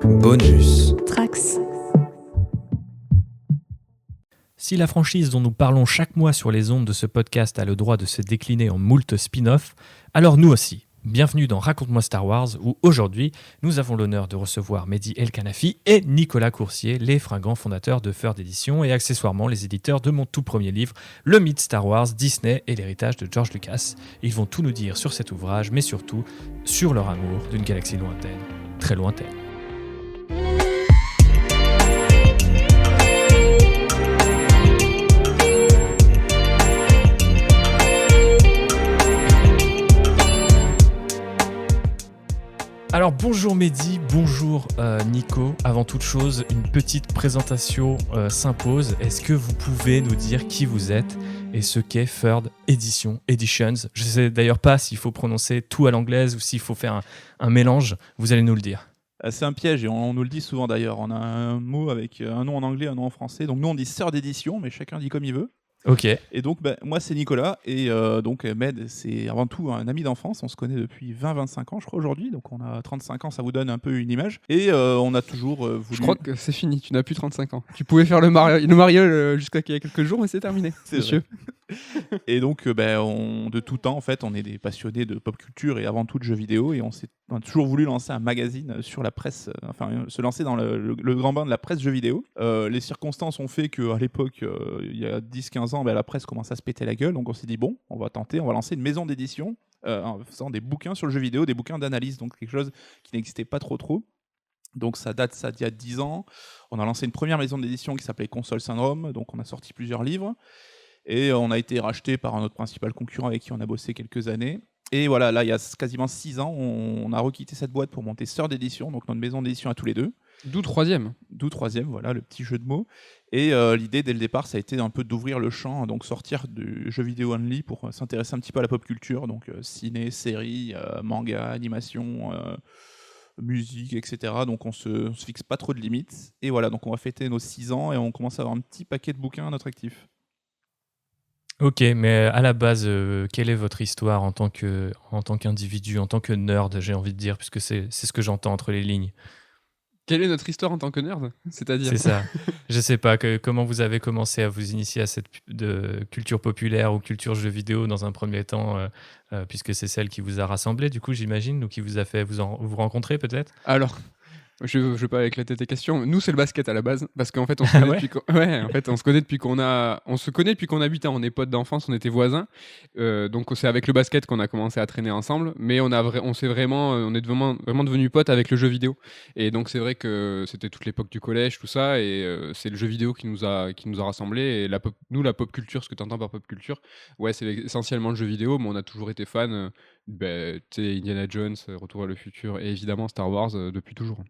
Bonus. Trax. Si la franchise dont nous parlons chaque mois sur les ondes de ce podcast a le droit de se décliner en moult spin-off, alors nous aussi. Bienvenue dans Raconte-moi Star Wars, où aujourd'hui, nous avons l'honneur de recevoir Mehdi El Kanafi et Nicolas Coursier, les fringants fondateurs de Third Edition et accessoirement les éditeurs de mon tout premier livre, Le mythe Star Wars, Disney et l'héritage de George Lucas. Ils vont tout nous dire sur cet ouvrage, mais surtout sur leur amour d'une galaxie lointaine, très lointaine. Alors bonjour Mehdi, bonjour Nico. Avant toute chose, une petite présentation s'impose. Est-ce que vous pouvez nous dire qui vous êtes et ce qu'est Third Editions? Je ne sais d'ailleurs pas s'il faut prononcer tout à l'anglaise ou s'il faut faire un mélange. Vous allez nous le dire. C'est un piège et on nous le dit souvent d'ailleurs. On a un mot avec un nom en anglais, un nom en français. Donc nous on dit Third Edition, mais chacun dit comme il veut. Ok. Et donc moi c'est Nicolas et donc Med c'est avant tout un ami d'enfance, on se connaît depuis 20-25 ans je crois aujourd'hui, donc on a 35 ans, ça vous donne un peu une image et on a toujours voulu... Je crois que c'est fini, tu n'as plus 35 ans. Tu pouvais faire le mariole jusqu'à il y a quelques jours mais c'est terminé, c'est monsieur. Et donc de tout temps en fait on est des passionnés de pop culture et avant tout de jeux vidéo et on a toujours voulu lancer un magazine sur la presse, se lancer dans le grand bain de la presse jeux vidéo. Les circonstances ont fait qu'à l'époque, il y a 10-15 ans, la presse commence à se péter la gueule, donc on s'est dit bon, on va lancer une maison d'édition en faisant des bouquins sur le jeu vidéo, des bouquins d'analyse, donc quelque chose qui n'existait pas trop. Donc ça d'il y a 10 ans. On a lancé une première maison d'édition qui s'appelait Console Syndrome, donc on a sorti plusieurs livres. Et on a été racheté par notre principal concurrent avec qui on a bossé quelques années. Et voilà, là, il y a quasiment 6 ans, on a requitté cette boîte pour monter Third Edition, donc notre maison d'édition à tous les deux. D'où troisième, voilà, le petit jeu de mots. Et l'idée, dès le départ, ça a été un peu d'ouvrir le champ, donc sortir du jeu vidéo only pour s'intéresser un petit peu à la pop culture, donc ciné, séries, manga, animation, musique, etc. Donc on se fixe pas trop de limites. Et voilà, donc on va fêter nos 6 ans et on commence à avoir un petit paquet de bouquins à notre actif. Ok, mais à la base, quelle est votre histoire en tant qu'individu, en tant que nerd, j'ai envie de dire, puisque c'est ce que j'entends entre les lignes. Quelle est notre histoire en tant que nerd ? C'est-à-dire ? C'est ça. Je sais pas, comment vous avez commencé à vous initier à cette de culture populaire ou culture jeux vidéo dans un premier temps, puisque c'est celle qui vous a rassemblé, du coup, j'imagine, ou qui vous a fait vous rencontrer peut-être ? Alors, je vais pas éclater tes questions. Nous, c'est le basket à la base, parce qu'en fait, on se connaît depuis qu'on a 8 ans. On est potes d'enfance, on était voisins. Donc, c'est avec le basket qu'on a commencé à traîner ensemble. Mais on est vraiment devenus potes avec le jeu vidéo. Et donc, c'est vrai que c'était toute l'époque du collège, tout ça. Et c'est le jeu vidéo qui nous a rassemblés. Et la pop culture, ce que tu entends par pop culture, ouais, c'est essentiellement le jeu vidéo. Mais on a toujours été fans. Indiana Jones, Retour vers le futur et évidemment Star Wars depuis toujours.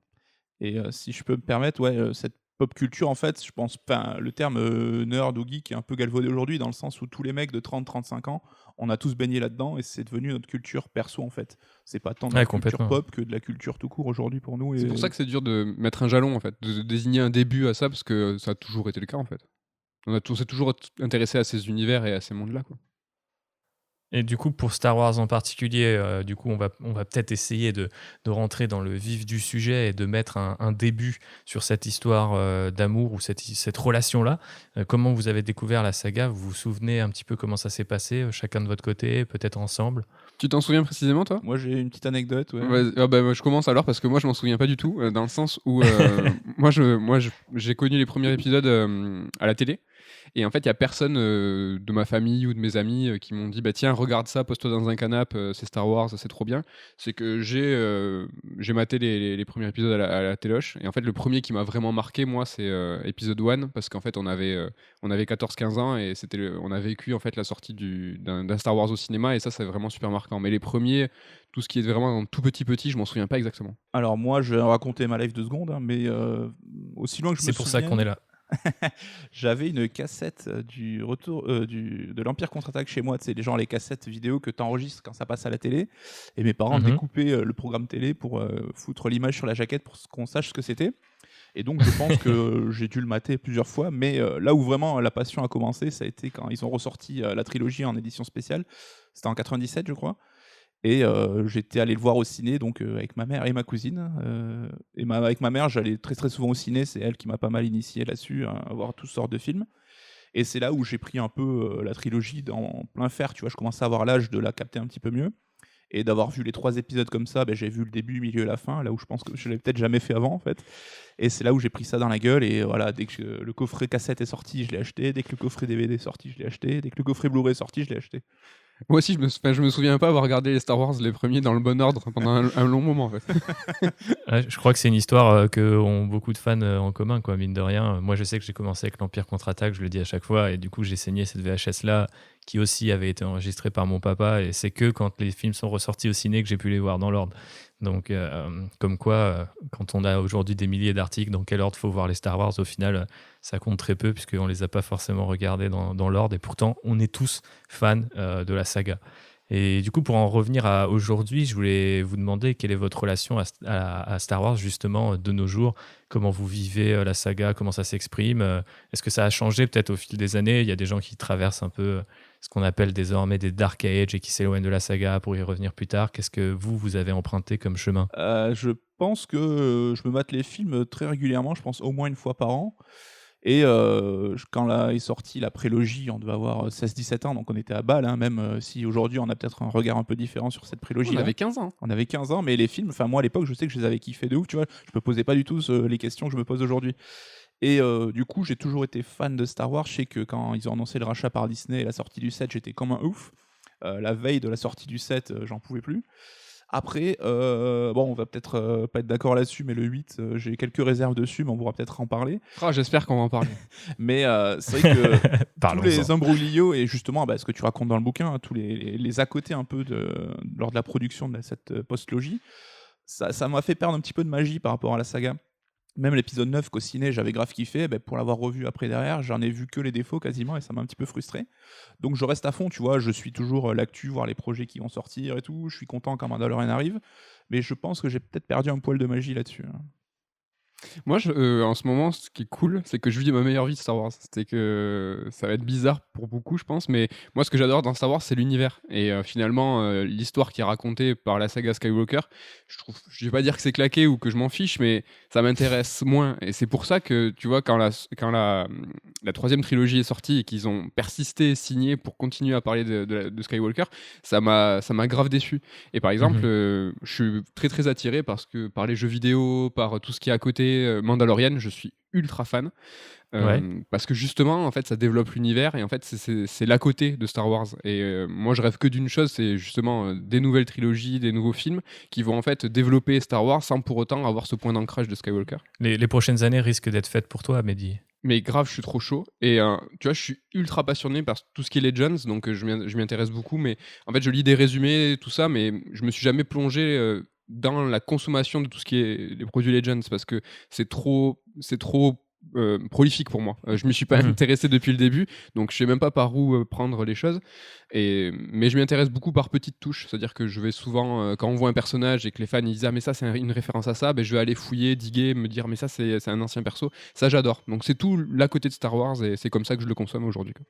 Et si je peux me permettre, cette pop culture, en fait, je pense, le terme nerd ou geek est un peu galvaudé aujourd'hui, dans le sens où tous les mecs de 30-35 ans, on a tous baigné là-dedans, et c'est devenu notre culture perso, en fait. C'est pas tant de la culture pop que de la culture tout court aujourd'hui pour nous. C'est pour ça que c'est dur de mettre un jalon, en fait, de désigner un début à ça, parce que ça a toujours été le cas, en fait. On s'est toujours intéressé à ces univers et à ces mondes-là, quoi. Et du coup, pour Star Wars en particulier, on va peut-être essayer de rentrer dans le vif du sujet et de mettre un début sur cette histoire d'amour ou cette relation-là. Comment vous avez découvert la saga ? Vous vous souvenez un petit peu comment ça s'est passé, chacun de votre côté, peut-être ensemble ? Tu t'en souviens précisément, toi ? Moi, j'ai une petite anecdote. Ouais. Je commence alors, parce que moi, je m'en souviens pas du tout, dans le sens où j'ai connu les premiers épisodes à la télé. Et en fait, il n'y a personne de ma famille ou de mes amis qui m'ont dit tiens, regarde ça, pose-toi dans un canapé, c'est Star Wars, c'est trop bien. C'est que j'ai maté les premiers épisodes à la téloche. Et en fait, le premier qui m'a vraiment marqué, moi, c'est épisode 1, parce qu'en fait, on avait 14-15 ans et on a vécu en fait, la sortie d'un Star Wars au cinéma. Et ça, c'est vraiment super marquant. Mais les premiers, tout ce qui est vraiment tout petit, je m'en souviens pas exactement. Alors moi, je vais raconter ma life 2 secondes, mais aussi loin que je me souviens... C'est pour ça qu'on est là. J'avais une cassette du retour de l'Empire contre-attaque chez moi, tu sais, les cassettes vidéo que tu enregistres quand ça passe à la télé, et mes parents découpaient le programme télé pour foutre l'image sur la jaquette pour qu'on sache ce que c'était. Et donc je pense que j'ai dû le mater plusieurs fois, mais là où vraiment la passion a commencé, ça a été quand ils ont ressorti la trilogie en édition spéciale. C'était en 97, je crois. Et j'étais allé le voir au ciné donc avec ma mère et ma cousine. Avec ma mère, j'allais très très souvent au ciné. C'est elle qui m'a pas mal initié là-dessus, à voir toutes sortes de films. Et c'est là où j'ai pris un peu la trilogie en plein fer. Tu vois, je commençais à avoir l'âge de la capter un petit peu mieux. Et d'avoir vu les 3 épisodes comme ça, j'ai vu le début, le milieu et la fin, là où je pense que je l'avais peut-être jamais fait avant en fait. Et c'est là où j'ai pris ça dans la gueule. Et voilà, dès que le coffret cassette est sorti, je l'ai acheté. Dès que le coffret DVD est sorti, je l'ai acheté. Dès que le coffret Blu-ray est sorti, je l'ai acheté. Moi aussi, je me souviens pas avoir regardé les Star Wars les premiers dans le bon ordre pendant un long moment en fait. Ouais, je crois que c'est une histoire que ont beaucoup de fans en commun, quoi, mine de rien. Moi, je sais que j'ai commencé avec l'Empire contre-attaque, je le dis à chaque fois, et du coup, j'ai saigné cette VHS-là, qui aussi avait été enregistrée par mon papa, et c'est que quand les films sont ressortis au ciné que j'ai pu les voir dans l'ordre. Donc, comme quoi, quand on a aujourd'hui des milliers d'articles dans quel ordre faut voir les Star Wars, au final, ça compte très peu, puisqu'on les a pas forcément regardés dans l'ordre, et pourtant, on est tous fans de la saga. Et du coup, pour en revenir à aujourd'hui, je voulais vous demander quelle est votre relation à Star Wars, justement, de nos jours. Comment vous vivez la saga, comment ça s'exprime. Est-ce que ça a changé peut-être au fil des années? Il y a des gens qui traversent un peu ce qu'on appelle désormais des Dark Age et qui s'éloignent de la saga pour y revenir plus tard. Qu'est-ce que vous avez emprunté comme chemin? Je pense que je me mate les films très régulièrement, je pense au moins une fois par an. Et quand là est sortie la prélogie, on devait avoir 16-17 ans, donc on était à balle, hein, même si aujourd'hui on a peut-être un regard un peu différent sur cette On prélogie-là. avait 15 ans. On avait 15 ans, mais les films, enfin moi à l'époque, je sais que je les avais kiffés de ouf, tu vois. Je me posais pas du tout les questions que je me pose aujourd'hui. Et du coup, j'ai toujours été fan de Star Wars. Je sais que quand ils ont annoncé le rachat par Disney et la sortie du 7, j'étais comme un ouf. La veille de la sortie du 7, j'en pouvais plus. Après, bon, on va peut-être pas être d'accord là-dessus, mais le 8, j'ai quelques réserves dessus, mais on pourra peut-être en parler. Ah, j'espère qu'on va en parler. Mais c'est vrai que tous Parlons-en. les imbroglios et justement ce que tu racontes dans le bouquin, hein, tous les à côté un peu lors de la production de cette post-logie, ça m'a fait perdre un petit peu de magie par rapport à la saga. Même l'épisode 9 qu'au ciné j'avais grave kiffé, pour l'avoir revu après derrière, j'en ai vu que les défauts quasiment et ça m'a un petit peu frustré. Donc je reste à fond, tu vois, je suis toujours l'actu, voir les projets qui vont sortir et tout, je suis content quand Mandalorian arrive, mais je pense que j'ai peut-être perdu un poil de magie là-dessus, hein. Moi, en ce moment, ce qui est cool, c'est que je vis ma meilleure vie de Star Wars. C'est que ça va être bizarre pour beaucoup, je pense, mais moi, ce que j'adore dans Star Wars, c'est l'univers. Et finalement, l'histoire qui est racontée par la saga Skywalker, je vais pas dire que c'est claqué ou que je m'en fiche, mais ça m'intéresse moins. Et c'est pour ça que, tu vois, quand la troisième trilogie est sortie et qu'ils ont persisté, signé pour continuer à parler de Skywalker, ça m'a grave déçu. Et par exemple, je suis très très attiré par les jeux vidéo, par tout ce qui est à côté. Mandalorian, je suis ultra fan. Ouais. Parce que justement, en fait, ça développe l'univers et en fait, c'est l'à côté de Star Wars. Et moi, je rêve que d'une chose, c'est justement des nouvelles trilogies, des nouveaux films qui vont en fait développer Star Wars sans pour autant avoir ce point d'ancrage de Skywalker. Les prochaines années risquent d'être faites pour toi, Mehdi. Mais grave, je suis trop chaud. Et tu vois, je suis ultra passionné par tout ce qui est Legends, donc je m'y intéresse beaucoup. Mais en fait, je lis des résumés, tout ça, mais je me suis jamais plongé dans la consommation de tout ce qui est les produits Legends parce que c'est trop prolifique pour moi. Je m'y suis pas intéressé depuis le début, donc je sais même pas par où prendre les choses. Mais je m'y intéresse beaucoup par petites touches, c'est-à-dire que je vais souvent, quand on voit un personnage et que les fans ils disent ah mais ça c'est une référence à ça, je vais aller fouiller, diguer, me dire mais ça c'est un ancien perso. Ça j'adore. Donc c'est tout l'à côté de Star Wars et c'est comme ça que je le consomme aujourd'hui, quoi.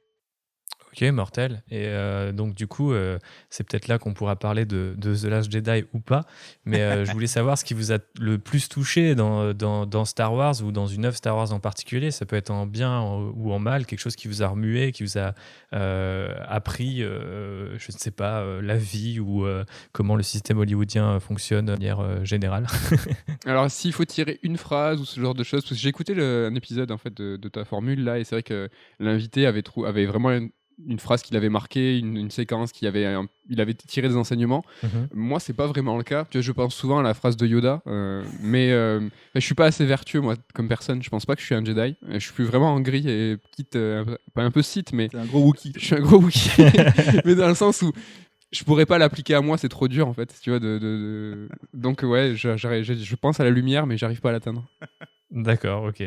Ok, mortel. Et donc, du coup, c'est peut-être là qu'on pourra parler de The Last Jedi ou pas. Mais je voulais savoir ce qui vous a le plus touché dans Star Wars ou dans une œuvre Star Wars en particulier. Ça peut être en bien ou en mal, quelque chose qui vous a remué, qui vous a appris, je ne sais pas, la vie ou comment le système hollywoodien fonctionne de manière générale. Alors s'il faut tirer une phrase ou ce genre de choses, parce que j'ai écouté un épisode en fait de ta formule là et c'est vrai que l'invité avait vraiment une phrase qu'il avait marquée, une séquence il avait tiré des enseignements. Moi, c'est pas vraiment le cas. Tu vois, je pense souvent à la phrase de Yoda, mais je suis pas assez vertueux moi comme personne. Je pense pas que je suis un Jedi. Je suis vraiment en gris et quitte pas un peu Sith, mais C'est un gros Wookie. je suis un gros Wookie, mais dans le sens où je pourrais pas l'appliquer à moi, c'est trop dur en fait. Tu vois, donc ouais, je pense à la lumière, mais j'arrive pas à l'atteindre. D'accord, ok.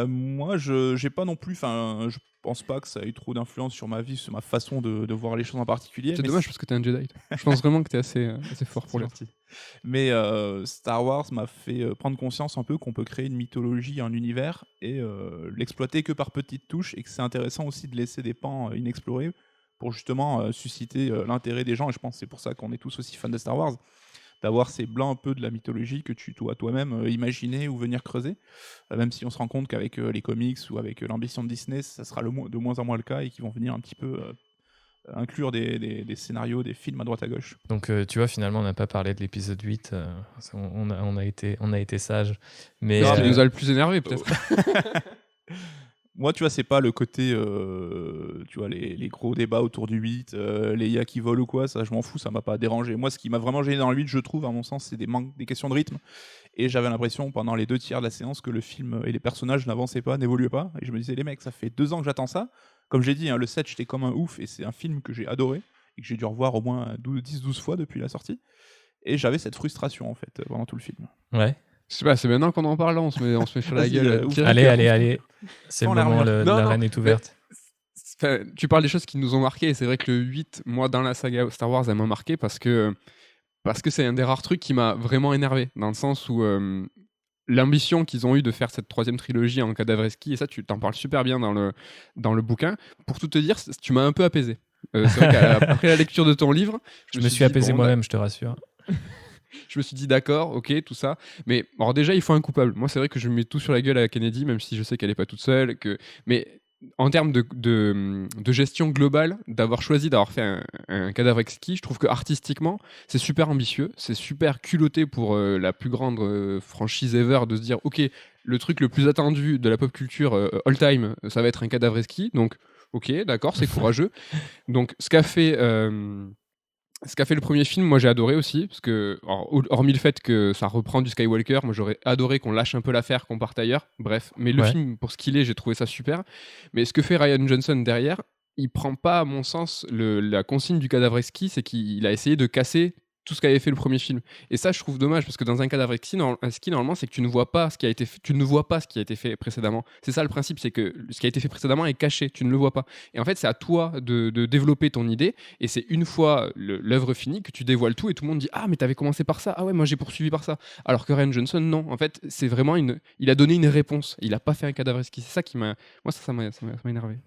Moi, j'ai pas non plus, enfin, je pense pas que ça ait eu trop d'influence sur ma vie, sur ma façon de voir les choses en particulier. C'est mais dommage parce que t'es un Jedi. Toi. Je pense vraiment que t'es assez fort pour C'est l'être. gentil. Mais Star Wars m'a fait prendre conscience un peu qu'on peut créer une mythologie, un univers et l'exploiter que par petites touches et que c'est intéressant aussi de laisser des pans inexplorés pour justement susciter l'intérêt des gens. Et je pense que c'est pour ça qu'on est tous aussi fans de Star Wars, d'avoir ces blancs un peu de la mythologie que tu dois toi-même imaginer ou venir creuser. Même si on se rend compte qu'avec les comics ou avec l'ambition de Disney, ça sera de moins en moins le cas et qu'ils vont venir un petit peu inclure des scénarios, des films à droite à gauche. Donc tu vois, finalement, on n'a pas parlé de l'épisode 8. On a été sage. Mais, Ce qui nous a le plus énervé, peut-être. Moi, tu vois, c'est pas le côté, tu vois, les gros débats autour du 8, les IA qui volent ou quoi, ça, je m'en fous, ça m'a pas dérangé. Moi, ce qui m'a vraiment gêné dans le 8, je trouve, à mon sens, c'est des questions de rythme. Et j'avais l'impression, pendant les 2 tiers de la séance, que le film et les personnages n'avançaient pas, n'évoluaient pas. Et je me disais, les mecs, ça fait 2 ans que j'attends ça. Comme j'ai dit, hein, le 7, j'étais comme un ouf, et c'est un film que j'ai adoré, et que j'ai dû revoir au moins 10-12 fois depuis la sortie. Et j'avais cette frustration, en fait, pendant tout le film. Ouais. Je sais pas, c'est maintenant qu'on en parle, là, on se met sur la Vas-y, gueule. Allez. C'est le Sans la moment, remarque. Non, l'arène est ouverte. Enfin, tu parles des choses qui nous ont marqué, et c'est vrai que le 8, moi, dans la saga Star Wars, elle m'a marqué parce que c'est un des rares trucs qui m'a vraiment énervé, dans le sens où l'ambition qu'ils ont eu de faire cette 3e trilogie en Cadavreski, et ça, tu t'en parles super bien dans le bouquin. Pour tout te dire, tu m'as un peu apaisé. C'est vrai qu'après la lecture de ton livre, Je me suis apaisé moi-même, je te rassure. je me suis dit d'accord, ok, tout ça. Mais alors déjà, il faut un coupable. Moi, c'est vrai que je mets tout sur la gueule à Kennedy, même si je sais qu'elle n'est pas toute seule. Mais en termes de gestion globale, d'avoir choisi d'avoir fait un cadavre exquis, je trouve que artistiquement, c'est super ambitieux, c'est super culotté pour la plus grande franchise ever, de se dire, ok, le truc le plus attendu de la pop culture all time, ça va être un cadavre exquis. Donc, ok, d'accord, c'est courageux. Donc, ce qu'a fait le premier film, moi j'ai adoré aussi, parce que, hormis le fait que ça reprend du Skywalker, moi j'aurais adoré qu'on lâche un peu l'affaire, qu'on parte ailleurs, bref. Mais le film, pour ce qu'il est, j'ai trouvé ça super. Mais ce que fait Rian Johnson derrière, il prend pas, à mon sens, la consigne du cadavre exquis, c'est qu'il a essayé de casser tout ce qu'avait fait le premier film. Et ça, je trouve dommage, parce que dans un cadavre exquis, normalement, c'est que tu ne vois pas ce qui a été fait, tu ne vois pas ce qui a été fait précédemment. C'est ça le principe, c'est que ce qui a été fait précédemment est caché, tu ne le vois pas. Et en fait, c'est à toi de développer ton idée, et c'est une fois l'œuvre finie que tu dévoiles tout, et tout le monde dit « Ah, mais t'avais commencé par ça, ah ouais, moi j'ai poursuivi par ça. » Alors que Rian Johnson, non. En fait, c'est vraiment il a donné une réponse, il a pas fait un cadavre exquis. C'est ça qui m'a... Moi, ça m'a énervé.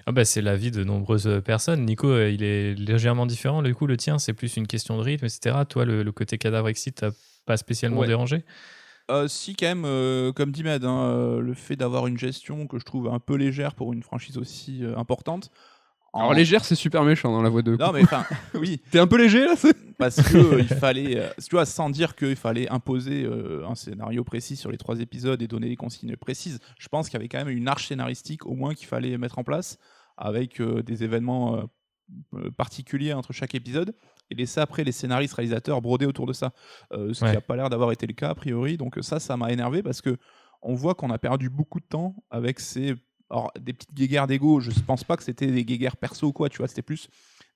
Ah bah, c'est l'avis de nombreuses personnes. Nico, il est légèrement différent. Du coup, le tien, c'est plus une question de rythme, etc. Toi, le côté cadavre exquis, t'as pas spécialement dérangé ? Si, quand même, comme dit Med, hein, le fait d'avoir une gestion que je trouve un peu légère pour une franchise aussi importante. Alors légère, c'est super méchant dans la voix de... Non, mais enfin, oui. T'es un peu léger là Parce que il fallait, tu vois, sans dire qu'il fallait imposer un scénario précis sur les 3 épisodes et donner des consignes précises. Je pense qu'il y avait quand même une arche scénaristique au moins qu'il fallait mettre en place avec des événements particuliers entre chaque épisode et laisser après les scénaristes réalisateurs broder autour de ça. Ce qui n'a pas l'air d'avoir été le cas a priori. Donc ça m'a énervé parce que on voit qu'on a perdu beaucoup de temps avec ces... Alors, des petites guéguerres d'ego, je ne pense pas que c'était des guéguerres perso ou quoi, tu vois, c'était plus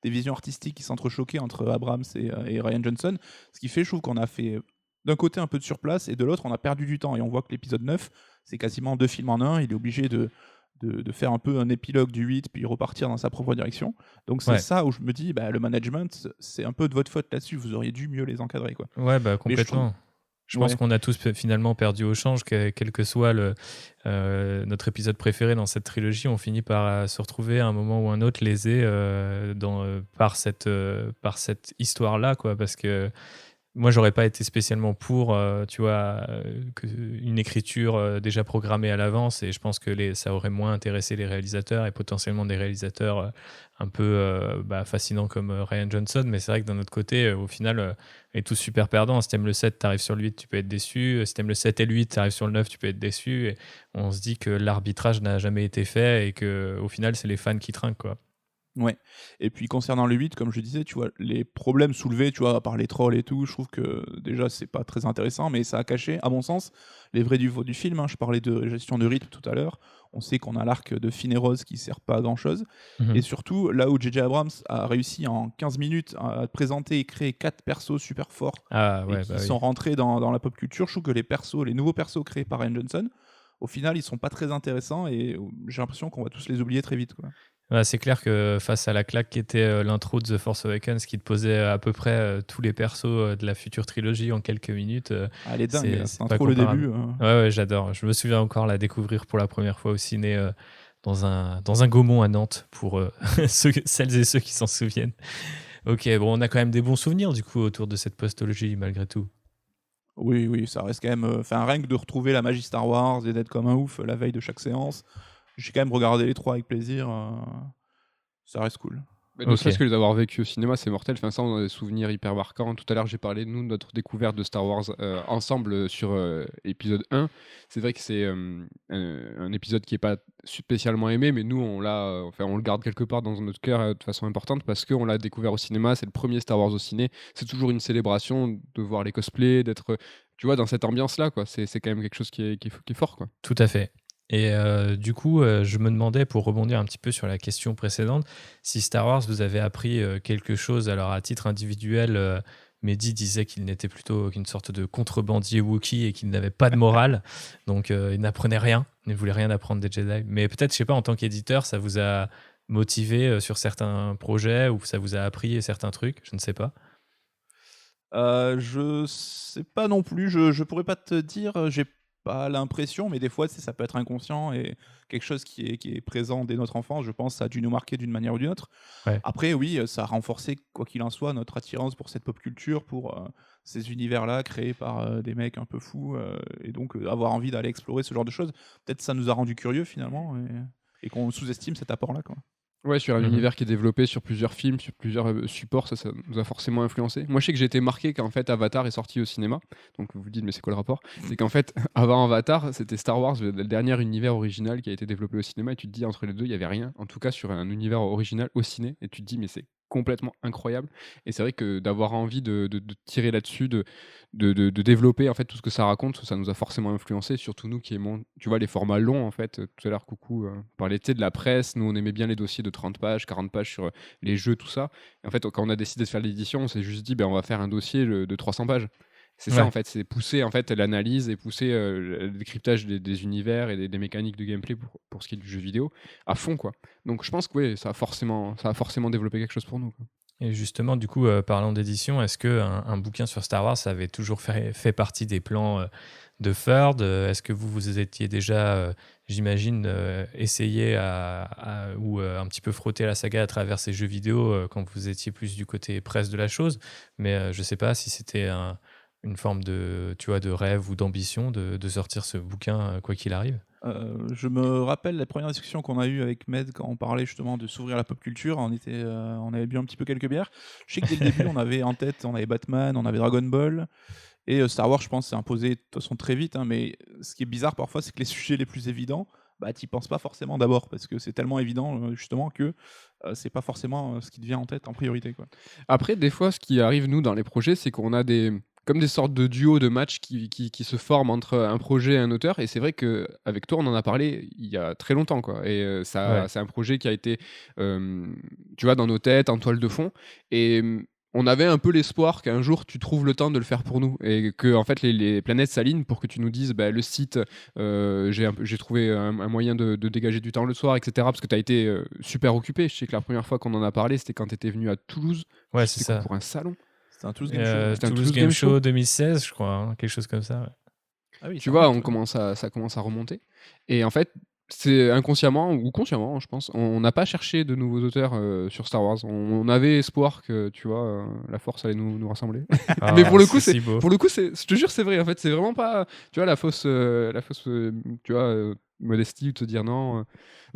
des visions artistiques qui s'entrechoquaient entre Abrams et Rian Johnson, ce qui fait, je trouve qu'on a fait d'un côté un peu de surplace et de l'autre, on a perdu du temps. Et on voit que l'épisode 9, c'est quasiment 2 films en un, il est obligé de faire un peu un épilogue du 8, puis repartir dans sa propre direction. Donc c'est ça où je me dis, bah, le management, c'est un peu de votre faute là-dessus, vous auriez dû mieux les encadrer, quoi. Ouais, bah complètement. Je pense qu'on a tous finalement perdu au change, quel que soit notre épisode préféré dans cette trilogie, on finit par se retrouver à un moment ou un autre lésé par cette histoire-là, quoi, parce que moi, j'aurais pas été spécialement pour, tu vois, une écriture déjà programmée à l'avance, et je pense que ça aurait moins intéressé les réalisateurs et potentiellement des réalisateurs un peu fascinants comme Rian Johnson. Mais c'est vrai que d'un autre côté, au final, on est tous super perdants. Si t'aimes le 7, t'arrives sur le 8, tu peux être déçu. Si t'aimes le 7 et le 8, t'arrives sur le 9, tu peux être déçu. Et on se dit que l'arbitrage n'a jamais été fait et qu'au final, c'est les fans qui trinquent, quoi. Ouais. Et puis concernant le 8, comme je disais, tu vois, les problèmes soulevés, tu vois, par les trolls et tout, je trouve que déjà c'est pas très intéressant, mais ça a caché, à mon sens, les vrais défauts du film. Hein. Je parlais de gestion de rythme tout à l'heure. On sait qu'on a l'arc de Finn et Rose qui sert pas à grand chose. Et surtout, là où J.J. Abrams a réussi en 15 minutes à présenter et créer 4 persos super forts qui sont rentrés dans la pop culture, je trouve que les nouveaux persos créés par Rian Johnson, au final, ils sont pas très intéressants et j'ai l'impression qu'on va tous les oublier très vite, quoi. Ouais, c'est clair que face à la claque qui était l'intro de The Force Awakens, qui te posait à peu près tous les persos de la future trilogie en quelques minutes. Elle est dingue, c'est l'intro, le début. Ouais, j'adore. Je me souviens encore la découvrir pour la première fois au ciné dans un Gaumont à Nantes pour celles et ceux qui s'en souviennent. Ok, bon, on a quand même des bons souvenirs du coup autour de cette postologie malgré tout. Oui, ça reste quand même. Enfin, rien que de retrouver la magie Star Wars et d'être comme un ouf la veille de chaque séance. J'ai quand même regardé les 3 avec plaisir. Ça reste cool. Mais ne serait-ce que les avoir vécus au cinéma, c'est mortel. Enfin, ça, on a des souvenirs hyper marquants. Tout à l'heure, j'ai parlé, nous, de notre découverte de Star Wars ensemble sur épisode 1. C'est vrai que c'est un épisode qui n'est pas spécialement aimé, mais nous, on le garde quelque part dans notre cœur de façon importante parce qu'on l'a découvert au cinéma. C'est le premier Star Wars au ciné. C'est toujours une célébration de voir les cosplays, d'être, tu vois, dans cette ambiance-là, quoi. C'est quand même quelque chose qui est fort, quoi. Tout à fait. Et du coup, je me demandais, pour rebondir un petit peu sur la question précédente, si Star Wars vous avait appris quelque chose. Alors à titre individuel, Mehdi disait qu'il n'était plutôt qu'une sorte de contrebandier Wookiee et qu'il n'avait pas de morale, donc il n'apprenait rien, il ne voulait rien apprendre des Jedi. Mais peut-être, je sais pas, en tant qu'éditeur, ça vous a motivé sur certains projets ou ça vous a appris certains trucs, je ne sais pas. Je sais pas non plus, je pourrais pas te dire, j'ai pas l'impression, mais des fois ça peut être inconscient et quelque chose qui est présent dès notre enfance, je pense, ça a dû nous marquer d'une manière ou d'une autre. Ouais. Après, oui, ça a renforcé, quoi qu'il en soit, notre attirance pour cette pop culture, pour ces univers-là créés par des mecs un peu fous, et donc avoir envie d'aller explorer ce genre de choses. Peut-être ça nous a rendu curieux finalement, et qu'on sous-estime cet apport-là, quoi. Ouais, sur un Mhm. univers qui est développé sur plusieurs films, sur plusieurs supports, ça nous a forcément influencé. Moi, je sais que j'ai été marqué qu'en fait Avatar est sorti au cinéma. Donc vous vous dites, mais c'est quoi le rapport? C'est qu'en fait, avant Avatar, c'était Star Wars, le dernier univers original qui a été développé au cinéma. Et tu te dis, entre les deux, il n'y avait rien. En tout cas, sur un univers original au ciné. Et tu te dis, mais c'est complètement incroyable. Et c'est vrai que d'avoir envie de tirer là-dessus, de développer en fait tout ce que ça raconte, ça nous a forcément influencé, surtout nous qui aimons, tu vois, les formats longs en fait. Tout à l'heure, coucou, parlait de la presse, nous on aimait bien les dossiers de 30 pages, 40 pages sur les jeux, tout ça. Et en fait, quand on a décidé de faire l'édition, on s'est juste dit, ben, on va faire un dossier de 300 pages. C'est ça Ouais. en fait, c'est pousser en fait l'analyse et pousser le décryptage des univers et des mécaniques de gameplay pour ce qui est du jeu vidéo à fond, quoi. Donc je pense que oui, ça a forcément développé quelque chose pour nous, quoi. Et justement, du coup, parlant d'édition, est-ce qu'un bouquin sur Star Wars, ça avait toujours fait partie des plans de Ferd? Est-ce que vous étiez déjà, j'imagine, essayé ou un petit peu frotté à la saga à travers ces jeux vidéo quand vous étiez plus du côté presse de la chose? Mais je ne sais pas si c'était une forme de, tu vois, de rêve ou d'ambition de sortir ce bouquin, quoi qu'il arrive. Je me rappelle la première discussion qu'on a eue avec Med quand on parlait justement de s'ouvrir à la pop culture. On avait bu un petit peu quelques bières. Je sais que dès le début, on avait en tête, on avait Batman, on avait Dragon Ball. Et Star Wars, je pense, s'est imposé de toute façon très vite. Mais ce qui est bizarre parfois, c'est que les sujets les plus évidents, bah, t'y penses pas forcément d'abord. Parce que c'est tellement évident, justement, que c'est pas forcément ce qui te vient en tête en priorité, quoi. Après, des fois, ce qui arrive, nous, dans les projets, c'est qu'on a comme des sortes de duos de matchs qui se forment entre un projet et un auteur. Et c'est vrai qu'avec toi, on en a parlé il y a très longtemps, quoi. Et Ouais. c'est un projet qui a été, tu vois, dans nos têtes, en toile de fond. Et on avait un peu l'espoir qu'un jour, tu trouves le temps de le faire pour nous. Et que, en fait, les planètes s'alignent pour que tu nous dises, bah, le site, j'ai trouvé un moyen de dégager du temps le soir, etc. Parce que tu as été super occupé. Je sais que la première fois qu'on en a parlé, c'était quand tu étais venu à Toulouse. Ouais, c'est C'était quoi, ça. pour un salon? C'était un Toulouse Game Show. C'était un Toulouse Game Show 2016, je crois, hein, quelque chose comme ça. Ouais. Ah oui, Tu ça vois, remonte, ouais. ça commence à remonter. Et en fait, c'est inconsciemment ou consciemment, je pense, on n'a pas cherché de nouveaux auteurs sur Star Wars. On avait espoir que, tu vois, la Force allait nous rassembler. Ah, Mais pour le coup, c'est si beau. je te jure, c'est vrai. En fait, c'est vraiment pas, tu vois, la fausse, tu vois, modestie ou te dire non.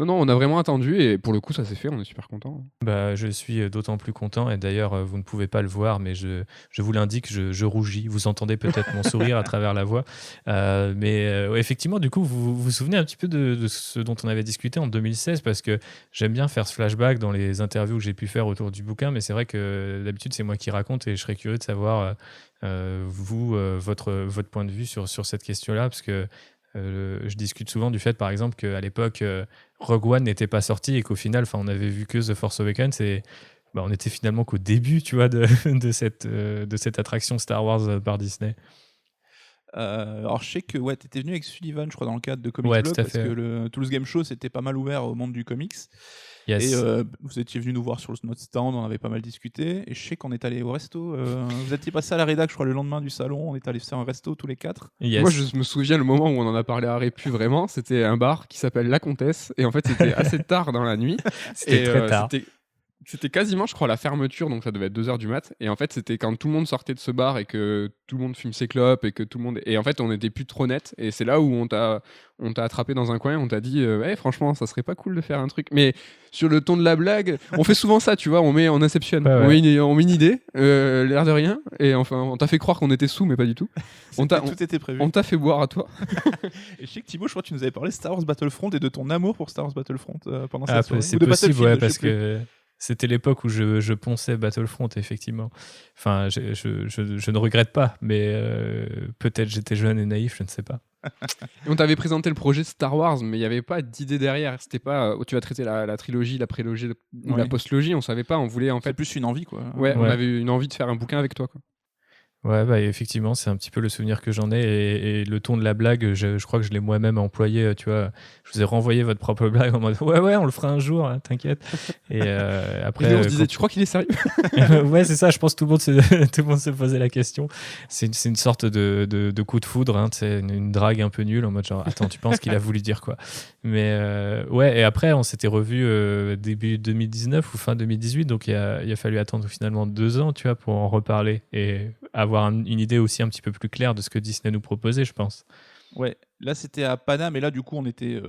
Non, on a vraiment attendu et pour le coup, ça s'est fait. On est super content. Bah, je suis d'autant plus content et d'ailleurs vous ne pouvez pas le voir mais je vous l'indique, je rougis. Vous entendez peut-être mon sourire à travers la voix. Mais ouais, effectivement, du coup, vous vous souvenez un petit peu de ce dont on avait discuté en 2016 parce que j'aime bien faire ce flashback dans les interviews que j'ai pu faire autour du bouquin, mais c'est vrai que d'habitude c'est moi qui raconte et je serais curieux de savoir votre point de vue sur cette question-là parce que je discute souvent du fait, par exemple, qu'à l'époque, Rogue One n'était pas sorti et qu'au final, on avait vu que The Force Awakens et bah, on était finalement qu'au début, tu vois, de cette attraction Star Wars par Disney. Alors je sais que tu étais venu avec Sullivan, je crois, dans le cadre de Comics Ouais, Blog, tout à parce fait. que le Toulouse Game Show c'était pas mal ouvert au monde du comics. Yes. Et vous étiez venu nous voir sur notre stand, on avait pas mal discuté. Et je sais qu'on est allé au resto. Vous étiez passé à la rédac, je crois, le lendemain du salon. On est allé faire un resto tous les 4. Yes. Moi, je me souviens le moment où on en a parlé à Répu, vraiment, c'était un bar qui s'appelle La Comtesse, et en fait, c'était assez tard dans la nuit. C'était Et très tard. c'était quasiment, je crois, la fermeture, donc ça devait être 2h du mat. Et en fait, c'était quand tout le monde sortait de ce bar et que tout le monde fume ses clopes et que tout le monde. Et en fait, on était plus trop net. Et c'est là où on t'a attrapé dans un coin, on t'a dit, franchement, ça serait pas cool de faire un truc. Mais sur le ton de la blague, on fait souvent ça, tu vois, on inceptionne. Ouais, ouais. On met une idée, l'air de rien. Et enfin, on t'a fait croire qu'on était sous, mais pas du tout. Tout était prévu. On t'a fait boire à toi. Et je sais que Thibaut, je crois que tu nous avais parlé de Star Wars Battlefront et de ton amour pour Star Wars Battlefront pendant cette soirée. C'est Ou de possible, Battlefield, ouais, je parce sais plus. que c'était l'époque où je ponçais Battlefront, effectivement. Enfin, je ne regrette pas, mais peut-être j'étais jeune et naïf, je ne sais pas. Et on t'avait présenté le projet Star Wars, mais il n'y avait pas d'idée derrière. C'était pas tu vas traiter la trilogie, la prélogie ou la Ouais. postlogie. On savait pas. On voulait en C'est fait. plus une envie, quoi. Ouais, on Ouais. avait une envie de faire un bouquin avec toi, quoi. Ouais, bah, effectivement, c'est un petit peu le souvenir que j'en ai. Et le ton de la blague, je crois que je l'ai moi-même employé. Tu vois, je vous ai renvoyé votre propre blague en mode ouais, on le fera un jour, hein, t'inquiète. Et après. Et on se disait, tu crois qu'il est sérieux? Ouais, c'est ça, je pense que tout le monde se posait la question. C'est une sorte de coup de foudre, hein, c'est une drague un peu nulle en mode genre, attends, tu penses qu'il a voulu dire quoi? Mais ouais, et après, on s'était revus début 2019 ou fin 2018, donc il a fallu attendre finalement 2 ans, tu vois, pour en reparler et avoir une idée aussi un petit peu plus claire de ce que Disney nous proposait, je pense. Ouais, là c'était à Paname, et là du coup on était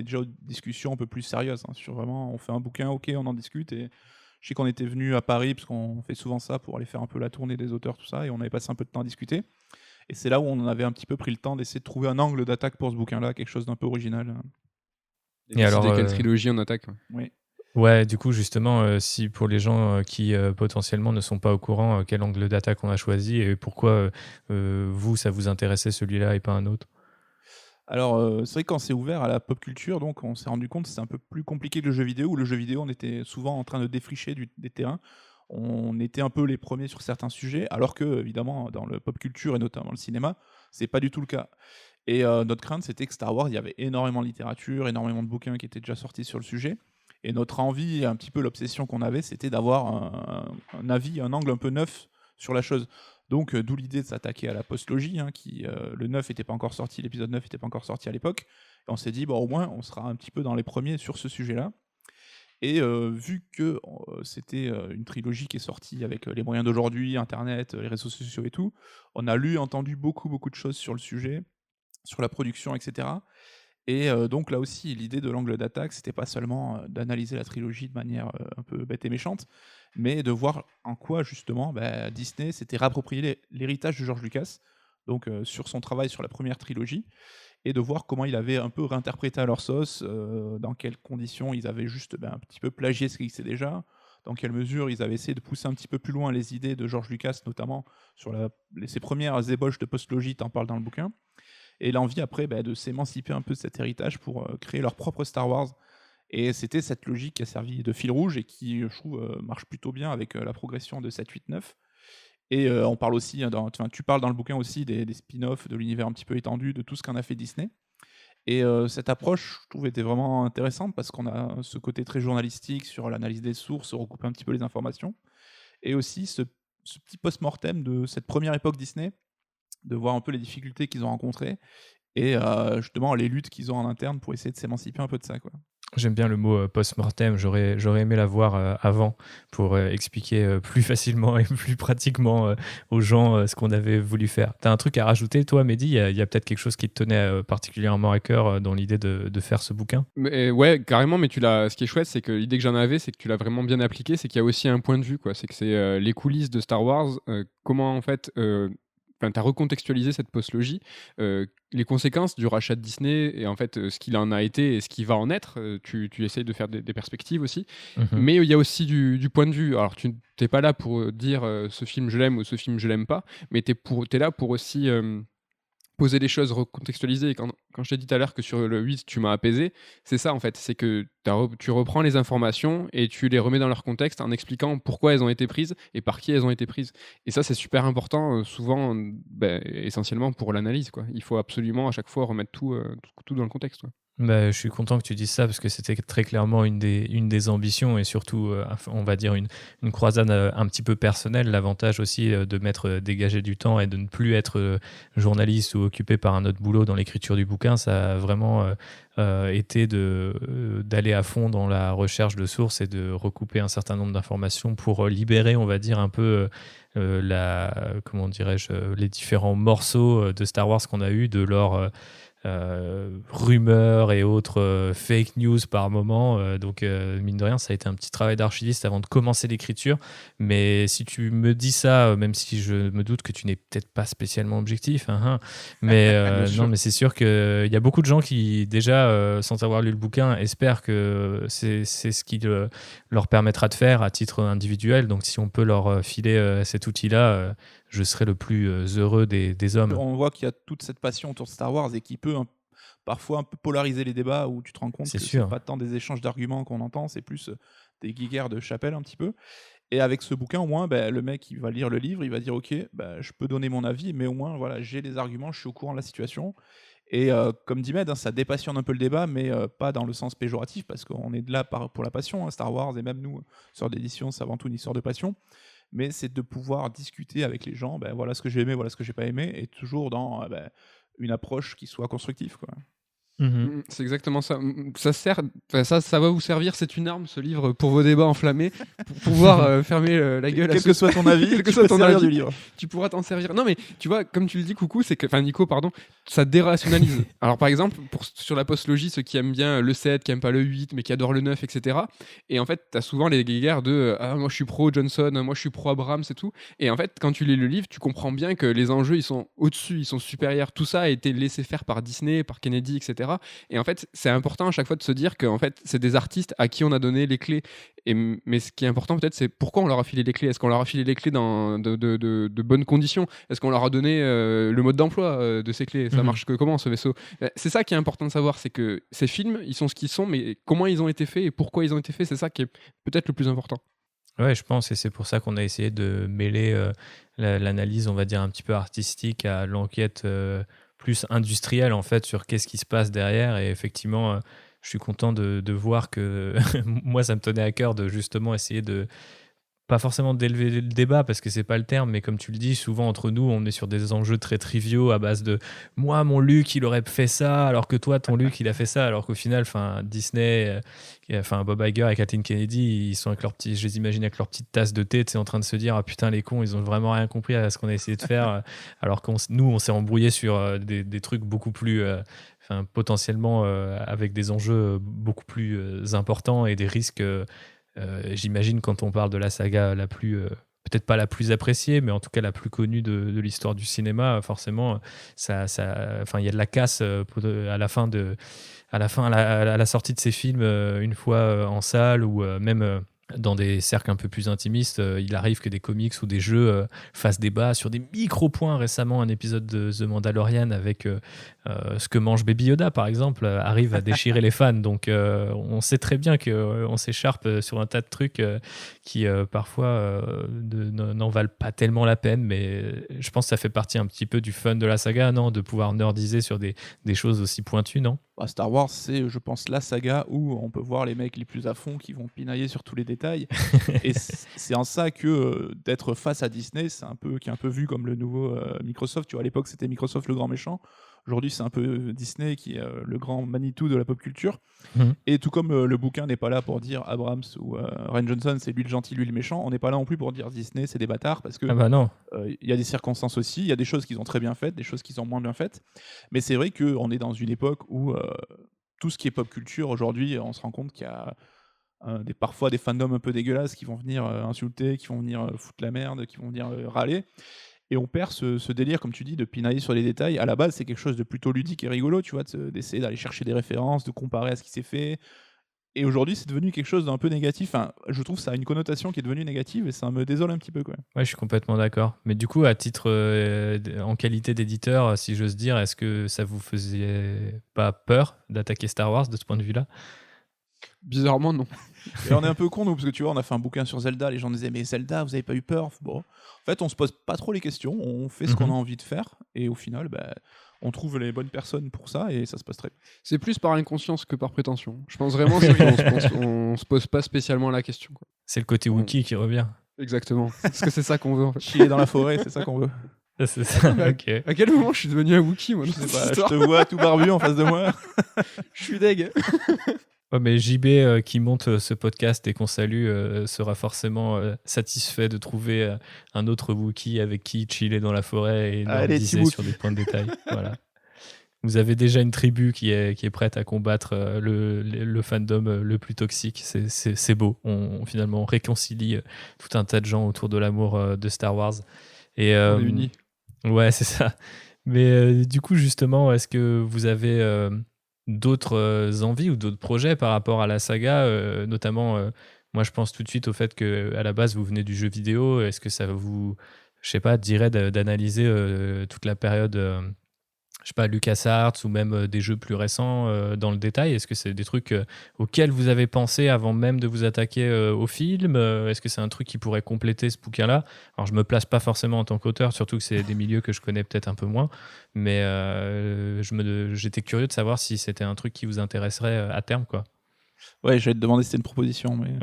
déjà aux discussions un peu plus sérieuses, hein, sur vraiment on fait un bouquin, ok, on en discute. Et je sais qu'on était venu à Paris parce qu'on fait souvent ça pour aller faire un peu la tournée des auteurs, tout ça, et on avait passé un peu de temps à discuter. Et c'est là où on avait un petit peu pris le temps d'essayer de trouver un angle d'attaque pour ce bouquin-là, quelque chose d'un peu original. Et alors, quelle trilogie on attaque? Oui. Ouais, du coup, justement, si pour les gens qui potentiellement ne sont pas au courant, quel angle d'attaque on a choisi et pourquoi vous, ça vous intéressait celui-là et pas un autre? Alors, c'est vrai que quand c'est ouvert à la pop culture, donc on s'est rendu compte que c'était un peu plus compliqué que le jeu vidéo, où le jeu vidéo, on était souvent en train de défricher des terrains. On était un peu les premiers sur certains sujets, alors que, évidemment, dans le pop culture et notamment le cinéma, c'est pas du tout le cas. Et notre crainte, c'était que Star Wars, il y avait énormément de littérature, énormément de bouquins qui étaient déjà sortis sur le sujet. Et notre envie, un petit peu l'obsession qu'on avait, c'était d'avoir un avis, un angle un peu neuf sur la chose. Donc, d'où l'idée de s'attaquer à la postlogie, hein, le 9 n'était pas encore sorti, l'épisode 9 n'était pas encore sorti à l'époque. Et on s'est dit, bon, au moins, on sera un petit peu dans les premiers sur ce sujet-là. Et vu que c'était une trilogie qui est sortie avec les moyens d'aujourd'hui, Internet, les réseaux sociaux et tout, on a lu, entendu beaucoup de choses sur le sujet, sur la production, etc. Et donc là aussi, l'idée de l'angle d'attaque, c'était pas seulement d'analyser la trilogie de manière un peu bête et méchante, mais de voir en quoi justement Disney s'était réapproprié l'héritage de George Lucas, donc sur son travail sur la première trilogie, et de voir comment il avait un peu réinterprété à leur sauce, dans quelles conditions ils avaient juste un petit peu plagié ce qui existait déjà, dans quelle mesure ils avaient essayé de pousser un petit peu plus loin les idées de George Lucas, notamment sur ses premières ébauches de post-logie, t'en parles dans le bouquin, et l'envie après de s'émanciper un peu de cet héritage pour créer leur propre Star Wars. Et c'était cette logique qui a servi de fil rouge et qui, je trouve, marche plutôt bien avec la progression de 7, 8, 9. Et on parle aussi, tu parles dans le bouquin aussi des spin-offs, de l'univers un petit peu étendu, de tout ce qu'en a fait Disney. Et cette approche, je trouve, était vraiment intéressante parce qu'on a ce côté très journalistique sur l'analyse des sources, recouper un petit peu les informations. Et aussi ce petit post-mortem de cette première époque Disney, de voir un peu les difficultés qu'ils ont rencontrées et justement les luttes qu'ils ont en interne pour essayer de s'émanciper un peu de ça, quoi. J'aime bien le mot post-mortem, j'aurais aimé l'avoir avant pour expliquer plus facilement et plus pratiquement aux gens ce qu'on avait voulu faire. T'as un truc à rajouter, toi, Mehdi? Il y a peut-être quelque chose qui te tenait particulièrement à cœur dans l'idée de faire ce bouquin? Mais, ouais, carrément, mais ce qui est chouette, c'est que l'idée que j'en avais, c'est que tu l'as vraiment bien appliquée, c'est qu'il y a aussi un point de vue, quoi. C'est que c'est les coulisses de Star Wars, comment en fait tu as recontextualisé cette postlogie, les conséquences du rachat de Disney et en fait ce qu'il en a été et ce qui va en être. Tu essayes de faire des perspectives aussi. Mais il y a aussi du point de vue. Alors tu n'es pas là pour dire ce film je l'aime ou ce film je l'aime pas, mais tu es là pour aussi poser les choses, recontextualiser. Et quand je t'ai dit tout à l'heure que sur le 8, tu m'as apaisé, c'est ça en fait. C'est que tu reprends les informations et tu les remets dans leur contexte en expliquant pourquoi elles ont été prises et par qui elles ont été prises. Et ça, c'est super important, souvent, essentiellement pour l'analyse, quoi. Il faut absolument à chaque fois remettre tout dans le contexte, quoi. Bah, je suis content que tu dises ça parce que c'était très clairement une des ambitions et surtout, on va dire, une croisade un petit peu personnelle. L'avantage aussi de dégager du temps et de ne plus être journaliste ou occupé par un autre boulot dans l'écriture du bouquin, ça a vraiment été d'aller à fond dans la recherche de sources et de recouper un certain nombre d'informations pour libérer, on va dire, un peu comment dirais-je, les différents morceaux de Star Wars qu'on a eu de leur rumeurs et autres fake news par moment. Donc, mine de rien, ça a été un petit travail d'archiviste avant de commencer l'écriture. Mais si tu me dis ça, même si je me doute que tu n'es peut-être pas spécialement objectif, mais non, mais c'est sûr qu'il y a beaucoup de gens qui, déjà, sans avoir lu le bouquin, espèrent que c'est ce qui leur permettra de faire à titre individuel. Donc, si on peut leur filer cet outil-là, je serai le plus heureux des hommes. On voit qu'il y a toute cette passion autour de Star Wars et qui peut parfois un peu polariser les débats où tu te rends compte que c'est pas tant des échanges d'arguments qu'on entend, c'est plus des guéguerres de chapelle un petit peu. Et avec ce bouquin, au moins, le mec, il va lire le livre, il va dire « Ok, je peux donner mon avis, mais au moins, voilà, j'ai les arguments, je suis au courant de la situation. » Et comme dit Med, ça dépassionne un peu le débat, mais pas dans le sens péjoratif, parce qu'on est là pour la passion. Star Wars, et même nous, sort d'édition, c'est avant tout une histoire de passion. Mais c'est de pouvoir discuter avec les gens, voilà ce que j'ai aimé, voilà ce que j'ai pas aimé, et toujours dans une approche qui soit constructive, quoi. C'est exactement ça. Ça sert, ça va vous servir. C'est une arme, ce livre, pour vos débats enflammés, pour pouvoir fermer la gueule. Quel que soit ton avis, quel que soit ton avis du livre. Tu pourras t'en servir. Non, mais tu vois, comme tu le dis, Nico, pardon, ça dérationalise. Alors, par exemple, sur la postlogie, ceux qui aiment bien le 7, qui aiment pas le 8, mais qui adorent le 9, etc. Et en fait, t'as souvent les guerres de moi je suis pro Johnson, moi je suis pro Abrams et tout. Et en fait, quand tu lis le livre, tu comprends bien que les enjeux, ils sont au-dessus, ils sont supérieurs. Tout ça a été laissé faire par Disney, par Kennedy, etc. Et en fait, c'est important à chaque fois de se dire que en fait, c'est des artistes à qui on a donné les clés. Mais ce qui est important peut-être, c'est pourquoi on leur a filé les clés. Est-ce qu'on leur a filé les clés dans de bonnes conditions? Est-ce qu'on leur a donné le mode d'emploi de ces clés? Ça marche comment, ce vaisseau? C'est ça qui est important de savoir, c'est que ces films, ils sont ce qu'ils sont, mais comment ils ont été faits et pourquoi ils ont été faits, c'est ça qui est peut-être le plus important. Ouais, je pense, et c'est pour ça qu'on a essayé de mêler l'analyse, on va dire, un petit peu artistique à l'enquête plus industrielle, en fait, sur qu'est-ce qui se passe derrière. Et effectivement, je suis content de voir que moi, ça me tenait à cœur de justement essayer de pas forcément d'élever le débat parce que c'est pas le terme, mais comme tu le dis, souvent entre nous, on est sur des enjeux très triviaux à base de moi, mon Luke, il aurait fait ça, alors que toi, ton Luke, il a fait ça, alors qu'au final, Disney, Bob Iger et Kathleen Kennedy, ils sont avec je les imagine avec leur petite tasse de thé, en train de se dire ah putain, les cons, ils ont vraiment rien compris à ce qu'on a essayé de faire, alors que nous, on s'est embrouillé sur des trucs beaucoup plus. Potentiellement avec des enjeux beaucoup plus importants et des risques. J'imagine quand on parle de la saga la plus, peut-être pas la plus appréciée, mais en tout cas la plus connue de l'histoire du cinéma, forcément, il y a de la casse à la sortie de ces films, une fois en salle ou même dans des cercles un peu plus intimistes, il arrive que des comics ou des jeux fassent débat sur des micro-points. Récemment, un épisode de The Mandalorian avec ce que mange Baby Yoda, par exemple, arrive à déchirer les fans. Donc, on sait très bien qu'on s'écharpe sur un tas de trucs qui, parfois, n'en valent pas tellement la peine. Mais je pense que ça fait partie un petit peu du fun de la saga, non? De pouvoir nerdiser sur des choses aussi pointues, non? Star Wars, c'est, je pense, la saga où on peut voir les mecs les plus à fond qui vont pinailler sur tous les détails. Et c'est en ça que d'être face à Disney, qui est un peu vu comme le nouveau Microsoft. Tu vois, à l'époque, c'était Microsoft le grand méchant. Aujourd'hui, c'est un peu Disney qui est le grand Manitou de la pop culture. Et tout comme le bouquin n'est pas là pour dire Abrams ou Rian Johnson, c'est lui le gentil, lui le méchant, on n'est pas là non plus pour dire Disney, c'est des bâtards, parce que y a des circonstances aussi, il y a des choses qu'ils ont très bien faites, des choses qu'ils ont moins bien faites. Mais c'est vrai qu'on est dans une époque où tout ce qui est pop culture, aujourd'hui, on se rend compte qu'il y a parfois des fandoms un peu dégueulasses qui vont venir insulter, qui vont venir foutre la merde, qui vont venir râler. Et on perd ce délire, comme tu dis, de pinailler sur les détails. À la base, c'est quelque chose de plutôt ludique et rigolo, tu vois, d'essayer d'aller chercher des références, de comparer à ce qui s'est fait. Et aujourd'hui, c'est devenu quelque chose d'un peu négatif. Enfin, je trouve que ça a une connotation qui est devenue négative et ça me désole un petit peu, quoi. Ouais, je suis complètement d'accord. Mais du coup, à titre, en qualité d'éditeur, si j'ose dire, est-ce que ça vous faisait pas peur d'attaquer Star Wars de ce point de vue-là? Bizarrement, non. Et on est un peu con, nous, parce que tu vois, on a fait un bouquin sur Zelda, les gens disaient, mais Zelda, vous avez pas eu peur? Bon. En fait, on se pose pas trop les questions, on fait ce qu'on a envie de faire, et au final, on trouve les bonnes personnes pour ça, et ça se passe très bien. C'est plus par inconscience que par prétention. Je pense vraiment qu'on se pose pas spécialement la question, quoi. C'est le côté Wookiee qui revient. Exactement. Parce que c'est ça qu'on veut, en fait. Chiller dans la forêt, c'est ça qu'on veut. C'est ça, Mais ok. À quel moment je suis devenu un Wookiee, moi? Je sais pas, je te vois tout barbu en face de moi. Je suis deg. Ouais, mais JB qui monte ce podcast et qu'on salue sera forcément satisfait de trouver un autre Wookiee avec qui chiller dans la forêt et Allez, diser petit sur des points de détail. Voilà. Vous avez déjà une tribu qui est prête à combattre le fandom le plus toxique. C'est beau. Finalement, on réconcilie tout un tas de gens autour de l'amour de Star Wars. Et, On est unis. Ouais, c'est ça. Mais du coup, justement, est-ce que vous avez d'autres envies ou d'autres projets par rapport à la saga, notamment, moi je pense tout de suite au fait qu'à la base vous venez du jeu vidéo. Est-ce que ça vous, je sais pas, dirait d'analyser toute la période, je sais pas, LucasArts ou même des jeux plus récents dans le détail? Est-ce que c'est des trucs auxquels vous avez pensé avant même de vous attaquer au film? Est-ce que c'est un truc qui pourrait compléter ce bouquin-là? Alors je me place pas forcément en tant qu'auteur, surtout que c'est des milieux que je connais peut-être un peu moins, mais j'étais curieux de savoir si c'était un truc qui vous intéresserait à terme, quoi. Ouais, j'allais te demander si c'était une proposition, mais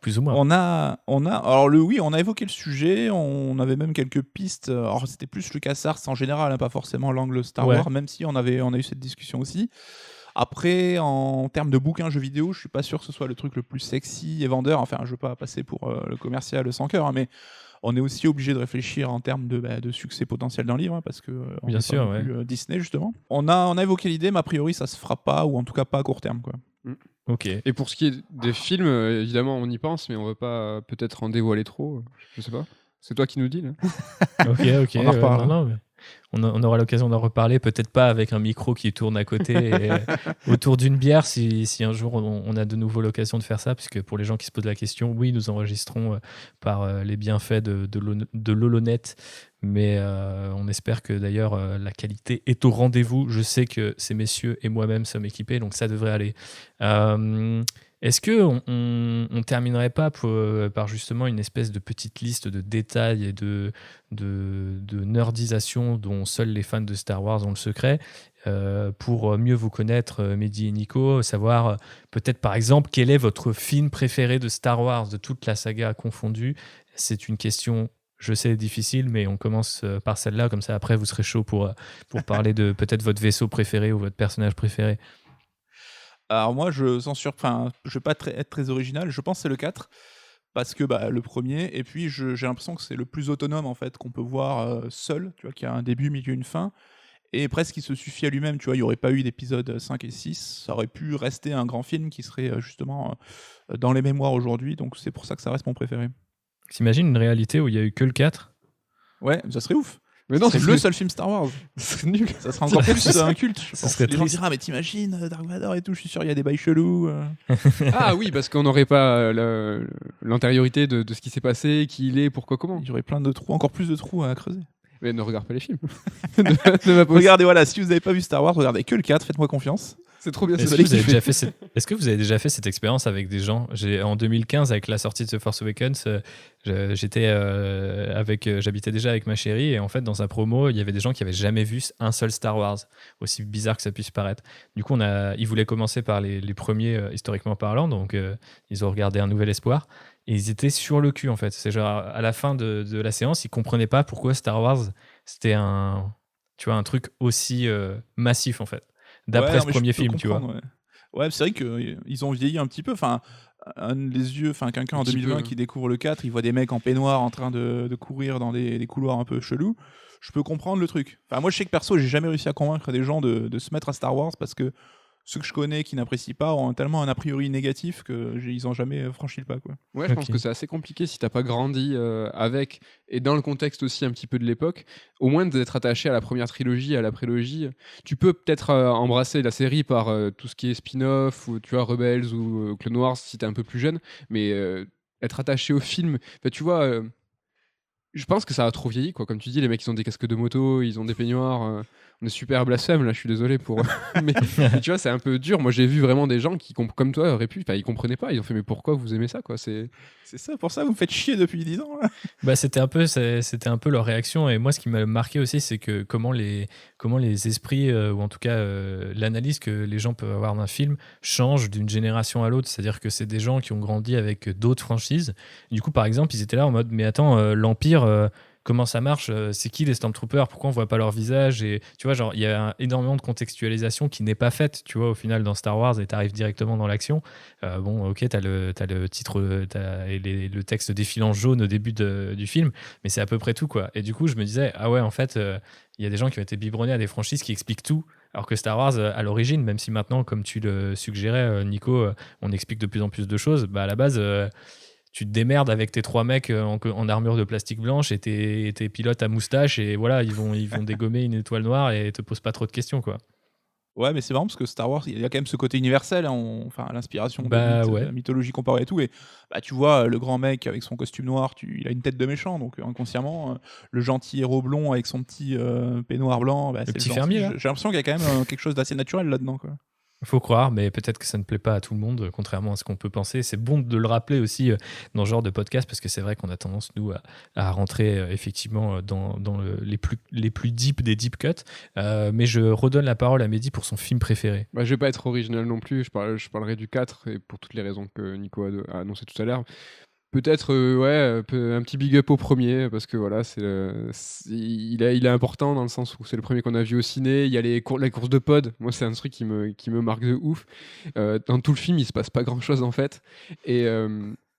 Plus ou moins. on a, alors oui, on a évoqué le sujet, on avait même quelques pistes. Alors c'était plus LucasArts en général, hein, pas forcément l'angle Star Ouais. Wars, même si on a eu cette discussion aussi. Après, en termes de bouquins jeux vidéo, je suis pas sûr que ce soit le truc le plus sexy et vendeur. Enfin, je veux pas passer pour le commercial sans cœur, hein, mais on est aussi obligé de réfléchir en termes de succès potentiel d'un livre, hein, parce que on Bien n'est sûr, pas non plus, Disney justement. On a évoqué l'idée, mais a priori ça se fera pas, ou en tout cas pas à court terme, quoi. Ok. Et pour ce qui est des films, évidemment, on y pense, mais on veut pas peut-être en dévoiler trop. Je sais pas. C'est toi qui nous dis, là. Ok. On en reparle. Non, mais on aura l'occasion d'en reparler, peut-être pas avec un micro qui tourne à côté et autour d'une bière, si un jour on a de nouveau l'occasion de faire ça, puisque pour les gens qui se posent la question, oui, nous enregistrons par les bienfaits de l'Holonet, mais on espère que d'ailleurs la qualité est au rendez-vous. Je sais que ces messieurs et moi-même sommes équipés, donc ça devrait aller. Est-ce qu'on terminerait pas par justement une espèce de petite liste de détails et de nerdisation dont seuls les fans de Star Wars ont le secret, pour mieux vous connaître, Mehdi et Nico, savoir peut-être par exemple quel est votre film préféré de Star Wars, de toute la saga confondue? C'est une question, je sais, difficile, mais on commence par celle-là, comme ça après vous serez chaud pour parler de peut-être votre vaisseau préféré ou votre personnage préféré. Alors moi, je vais pas être très original, je pense que c'est le 4, parce que le premier, et puis j'ai l'impression que c'est le plus autonome en fait, qu'on peut voir seul, tu vois, qui a un début, milieu, une fin, et presque il se suffit à lui-même, tu vois, il n'y aurait pas eu d'épisodes 5 et 6, ça aurait pu rester un grand film qui serait justement dans les mémoires aujourd'hui, donc c'est pour ça que ça reste mon préféré. T'imagines une réalité où il y a eu que le 4? Ouais, ça serait ouf. Mais non, c'est le seul film Star Wars. C'est nul. Ça serait encore plus un culte. Je Ça pense. serait Les gens triste. diront, mais t'imagines Dark Vador et tout, je suis sûr il y a des bails chelous. Ah oui, parce qu'on n'aurait pas l'antériorité de ce qui s'est passé, qui il est, pourquoi, comment. Il y aurait plein de trous, encore plus de trous à creuser. Mais ne regarde pas les films. Ne va pas Regardez, voilà, si vous n'avez pas vu Star Wars, regardez que le 4, faites-moi confiance. C'est trop bien. Est-ce que vous avez déjà fait cette expérience avec des gens? En 2015, avec la sortie de The Force Awakens, j'habitais déjà avec ma chérie, et en fait, dans sa promo, il y avait des gens qui n'avaient jamais vu un seul Star Wars, aussi bizarre que ça puisse paraître. Du coup, ils voulaient commencer par les premiers, historiquement parlant, donc ils ont regardé Un Nouvel Espoir, et ils étaient sur le cul, en fait. C'est genre, à la fin de la séance, ils ne comprenaient pas pourquoi Star Wars, c'était un truc aussi massif, en fait. D'après ce premier film, tu vois. Ouais, c'est vrai qu'ils ont vieilli un petit peu. Enfin, quelqu'un en 2020 qui découvre le 4, il voit des mecs en peignoir en train de courir dans des couloirs un peu chelous. Je peux comprendre le truc. Enfin, moi, je sais que perso, j'ai jamais réussi à convaincre des gens de se mettre à Star Wars parce que ceux que je connais qui n'apprécient pas ont tellement un a priori négatif qu'ils n'ont jamais franchi le pas, quoi. Ouais, je pense Ok. que c'est assez compliqué si t'as pas grandi avec, et dans le contexte aussi un petit peu de l'époque, au moins d'être attaché à la première trilogie, à la prélogie. Tu peux peut-être embrasser la série par tout ce qui est spin-off, ou tu vois, Rebels ou Clone Wars si t'es un peu plus jeune, mais être attaché au film, enfin, tu vois, je pense que ça a trop vieilli, quoi. Comme tu dis, les mecs, ils ont des casques de moto, ils ont des peignoirs. On est super blasphème, là, je suis désolé pour. mais tu vois, c'est un peu dur. Moi, j'ai vu vraiment des gens qui, comme toi, auraient pu. Enfin, ils comprenaient pas. Ils ont fait, mais pourquoi vous aimez ça, quoi? C'est ça, pour ça, vous me faites chier depuis 10 ans, là. Bah, c'était un peu leur réaction. Et moi, ce qui m'a marqué aussi, c'est que comment les esprits, ou en tout cas l'analyse que les gens peuvent avoir d'un film, change d'une génération à l'autre. C'est-à-dire que c'est des gens qui ont grandi avec d'autres franchises. Du coup, par exemple, ils étaient là en mode, mais attends, l'Empire, comment ça marche? C'est qui les Stormtroopers? Pourquoi on voit pas leur visage? Et tu vois, genre, il y a énormément de contextualisation qui n'est pas faite, tu vois, au final, dans Star Wars, et t'arrives directement dans l'action. Bon, ok, t'as le titre, et le texte défilant jaune au début du film, mais c'est à peu près tout, quoi. Et du coup, je me disais, ah ouais, en fait, il y a des gens qui ont été biberonnés à des franchises qui expliquent tout. Alors que Star Wars, à l'origine, même si maintenant, comme tu le suggérais, Nico, on explique de plus en plus de choses, bah à la base, tu te démerdes avec tes 3 mecs en armure de plastique blanche et tes pilotes à moustache, et voilà, ils vont dégommer une étoile noire et te posent pas trop de questions, quoi. Ouais, mais c'est marrant parce que Star Wars, il y a quand même ce côté universel, hein, enfin l'inspiration de Bah mythes, ouais. la mythologie comparée et tout. Et bah, tu vois, le grand mec avec son costume noir, il a une tête de méchant, donc inconsciemment, le gentil héros blond avec son petit peignoir blanc, bah, c'est petit gentil. fermier, là. J'ai l'impression qu'il y a quand même quelque chose d'assez naturel là-dedans, quoi. Faut croire, mais peut-être que ça ne plaît pas à tout le monde, contrairement à ce qu'on peut penser. C'est bon de le rappeler aussi dans ce genre de podcast, parce que c'est vrai qu'on a tendance, nous, à rentrer effectivement dans les plus deep des deep cuts. Mais je redonne la parole à Mehdi pour son film préféré. Bah, je vais pas être original non plus. Je parlerai du 4, et pour toutes les raisons que Nico a annoncé tout à l'heure. Peut-être un petit big up au premier, parce que voilà, il est important dans le sens où c'est le premier qu'on a vu au ciné. Il y a la course de pod, moi c'est un truc qui me marque de ouf. Dans tout le film, il se passe pas grand chose en fait. Et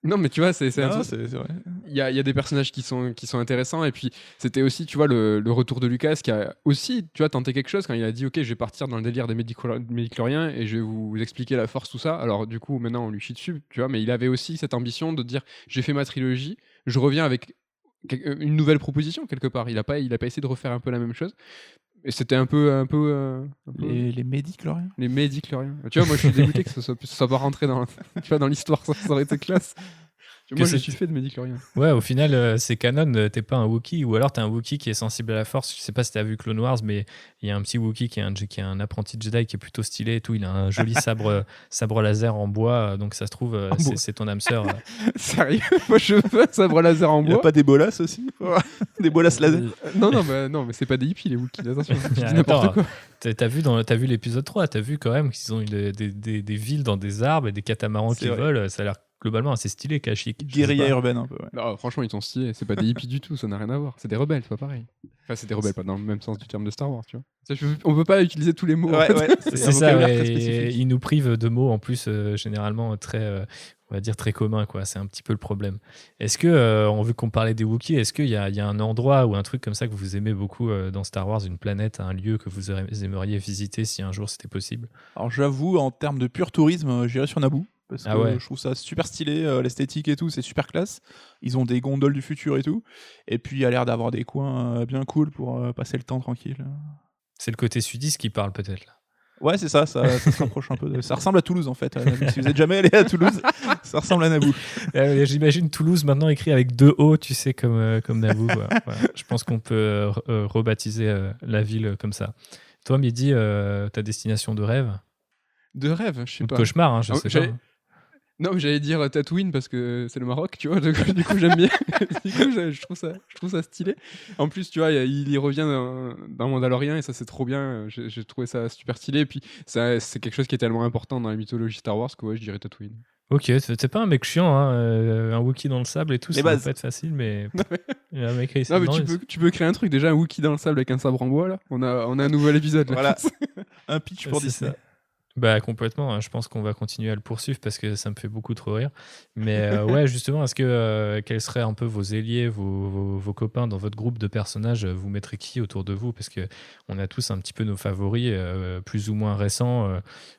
non, mais tu vois, c'est un Non, truc. c'est vrai. Il y a des personnages qui sont intéressants, et puis c'était aussi, tu vois, le retour de Lucas qui a aussi, tu vois, tenté quelque chose quand il a dit ok, je vais partir dans le délire des médicloriens et je vais vous expliquer la force, tout ça. Alors du coup maintenant on lui chie dessus, tu vois, mais il avait aussi cette ambition de dire j'ai fait ma trilogie, je reviens avec une nouvelle proposition quelque part. Il a pas essayé de refaire un peu la même chose, et c'était un peu Les médicloriens. les médicloriens. Tu vois, moi je suis dégoûté que ça soit pas rentré dans tu vois, dans l'histoire, ça aurait été classe. Moi, je suis fait de médicloriens. Ouais, au final, c'est canon, t'es pas un Wookiee, ou alors t'es un Wookiee qui est sensible à la force. Je sais pas si t'as vu Clone Wars, mais il y a un petit Wookiee qui est un apprenti Jedi qui est plutôt stylé et tout. Il a un joli sabre laser en bois, donc ça se trouve, bois. c'est ton âme sœur. Sérieux? Moi, je veux un sabre laser en Il n'y a bois. pas des bolas aussi? Des bolas laser? Non, mais c'est pas des hippies, les Wookiees, attention. Je dis Attends, n'importe quoi. T'as vu l'épisode 3, t'as vu quand même qu'ils ont eu des villes dans des arbres et des catamarans C'est qui vrai. volent. Ça a l'air globalement assez stylé, Kashyyyk. Guérilla urbaine un peu, ouais. Non, franchement, ils sont stylés. C'est pas des hippies du tout, ça n'a rien à voir. C'est des rebelles, c'est pas pareil. Enfin, c'est des rebelles, pas dans le même sens du terme de Star Wars, tu vois. On peut pas utiliser tous les mots. en Ouais, fait. ouais, C'est un ça, vocabulaire ouais, très et spécifique. ils nous privent de mots en plus généralement très, on va dire très communs, quoi. C'est un petit peu le problème. Est-ce que, on veut qu'on parlait des Wookiees, est-ce qu'il y a un endroit ou un truc comme ça que vous aimez beaucoup dans Star Wars, une planète, un lieu que vous aimeriez visiter si un jour c'était possible? Alors j'avoue, en termes de pur tourisme, j'irais sur Naboo. Parce Ah que ouais. je trouve ça super stylé, l'esthétique et tout, c'est super classe. Ils ont des gondoles du futur et tout. Et puis il y a l'air d'avoir des coins bien cool pour passer le temps tranquille. C'est le côté sudiste qui parle peut-être là. Ouais, c'est ça, ça se rapproche un peu. Ça ressemble à Toulouse en fait. Naboo. Si vous êtes jamais allé à Toulouse, ça ressemble à Naboo. J'imagine Toulouse maintenant écrit avec 2 O, tu sais, comme Naboo. Voilà. Je pense qu'on peut rebaptiser la ville comme ça. Toi, Mehdi, ta destination de rêve De rêve, je sais ou de pas. cauchemar, hein, je Ah, sais j'avais- pas. Non, mais j'allais dire Tatooine parce que c'est le Maroc, tu vois. Du coup, j'aime bien. Du coup, je trouve ça stylé. En plus, tu vois, il y revient dans Mandalorian, et ça, c'est trop bien. J'ai trouvé ça super stylé. Et puis, c'est quelque chose qui est tellement important dans la mythologie Star Wars que ouais, je dirais Tatooine. Ok, t'es pas un mec chiant, hein, un Wookiee dans le sable et tout, Les ça va bases. pas être facile, mais il y a un mec qui Non, mais tu peux créer un truc. Déjà, un Wookiee dans le sable avec un sabre en bois, là. On a un nouvel épisode, là. Voilà, un pitch pour c'est Disney. ça. Bah complètement, hein. Je pense qu'on va continuer à le poursuivre parce que ça me fait beaucoup trop rire. Mais ouais, justement, est-ce que quels seraient un peu vos ailiers, vos copains dans votre groupe de personnages? Vous mettrez qui autour de vous? Parce que on a tous un petit peu nos favoris, plus ou moins récents.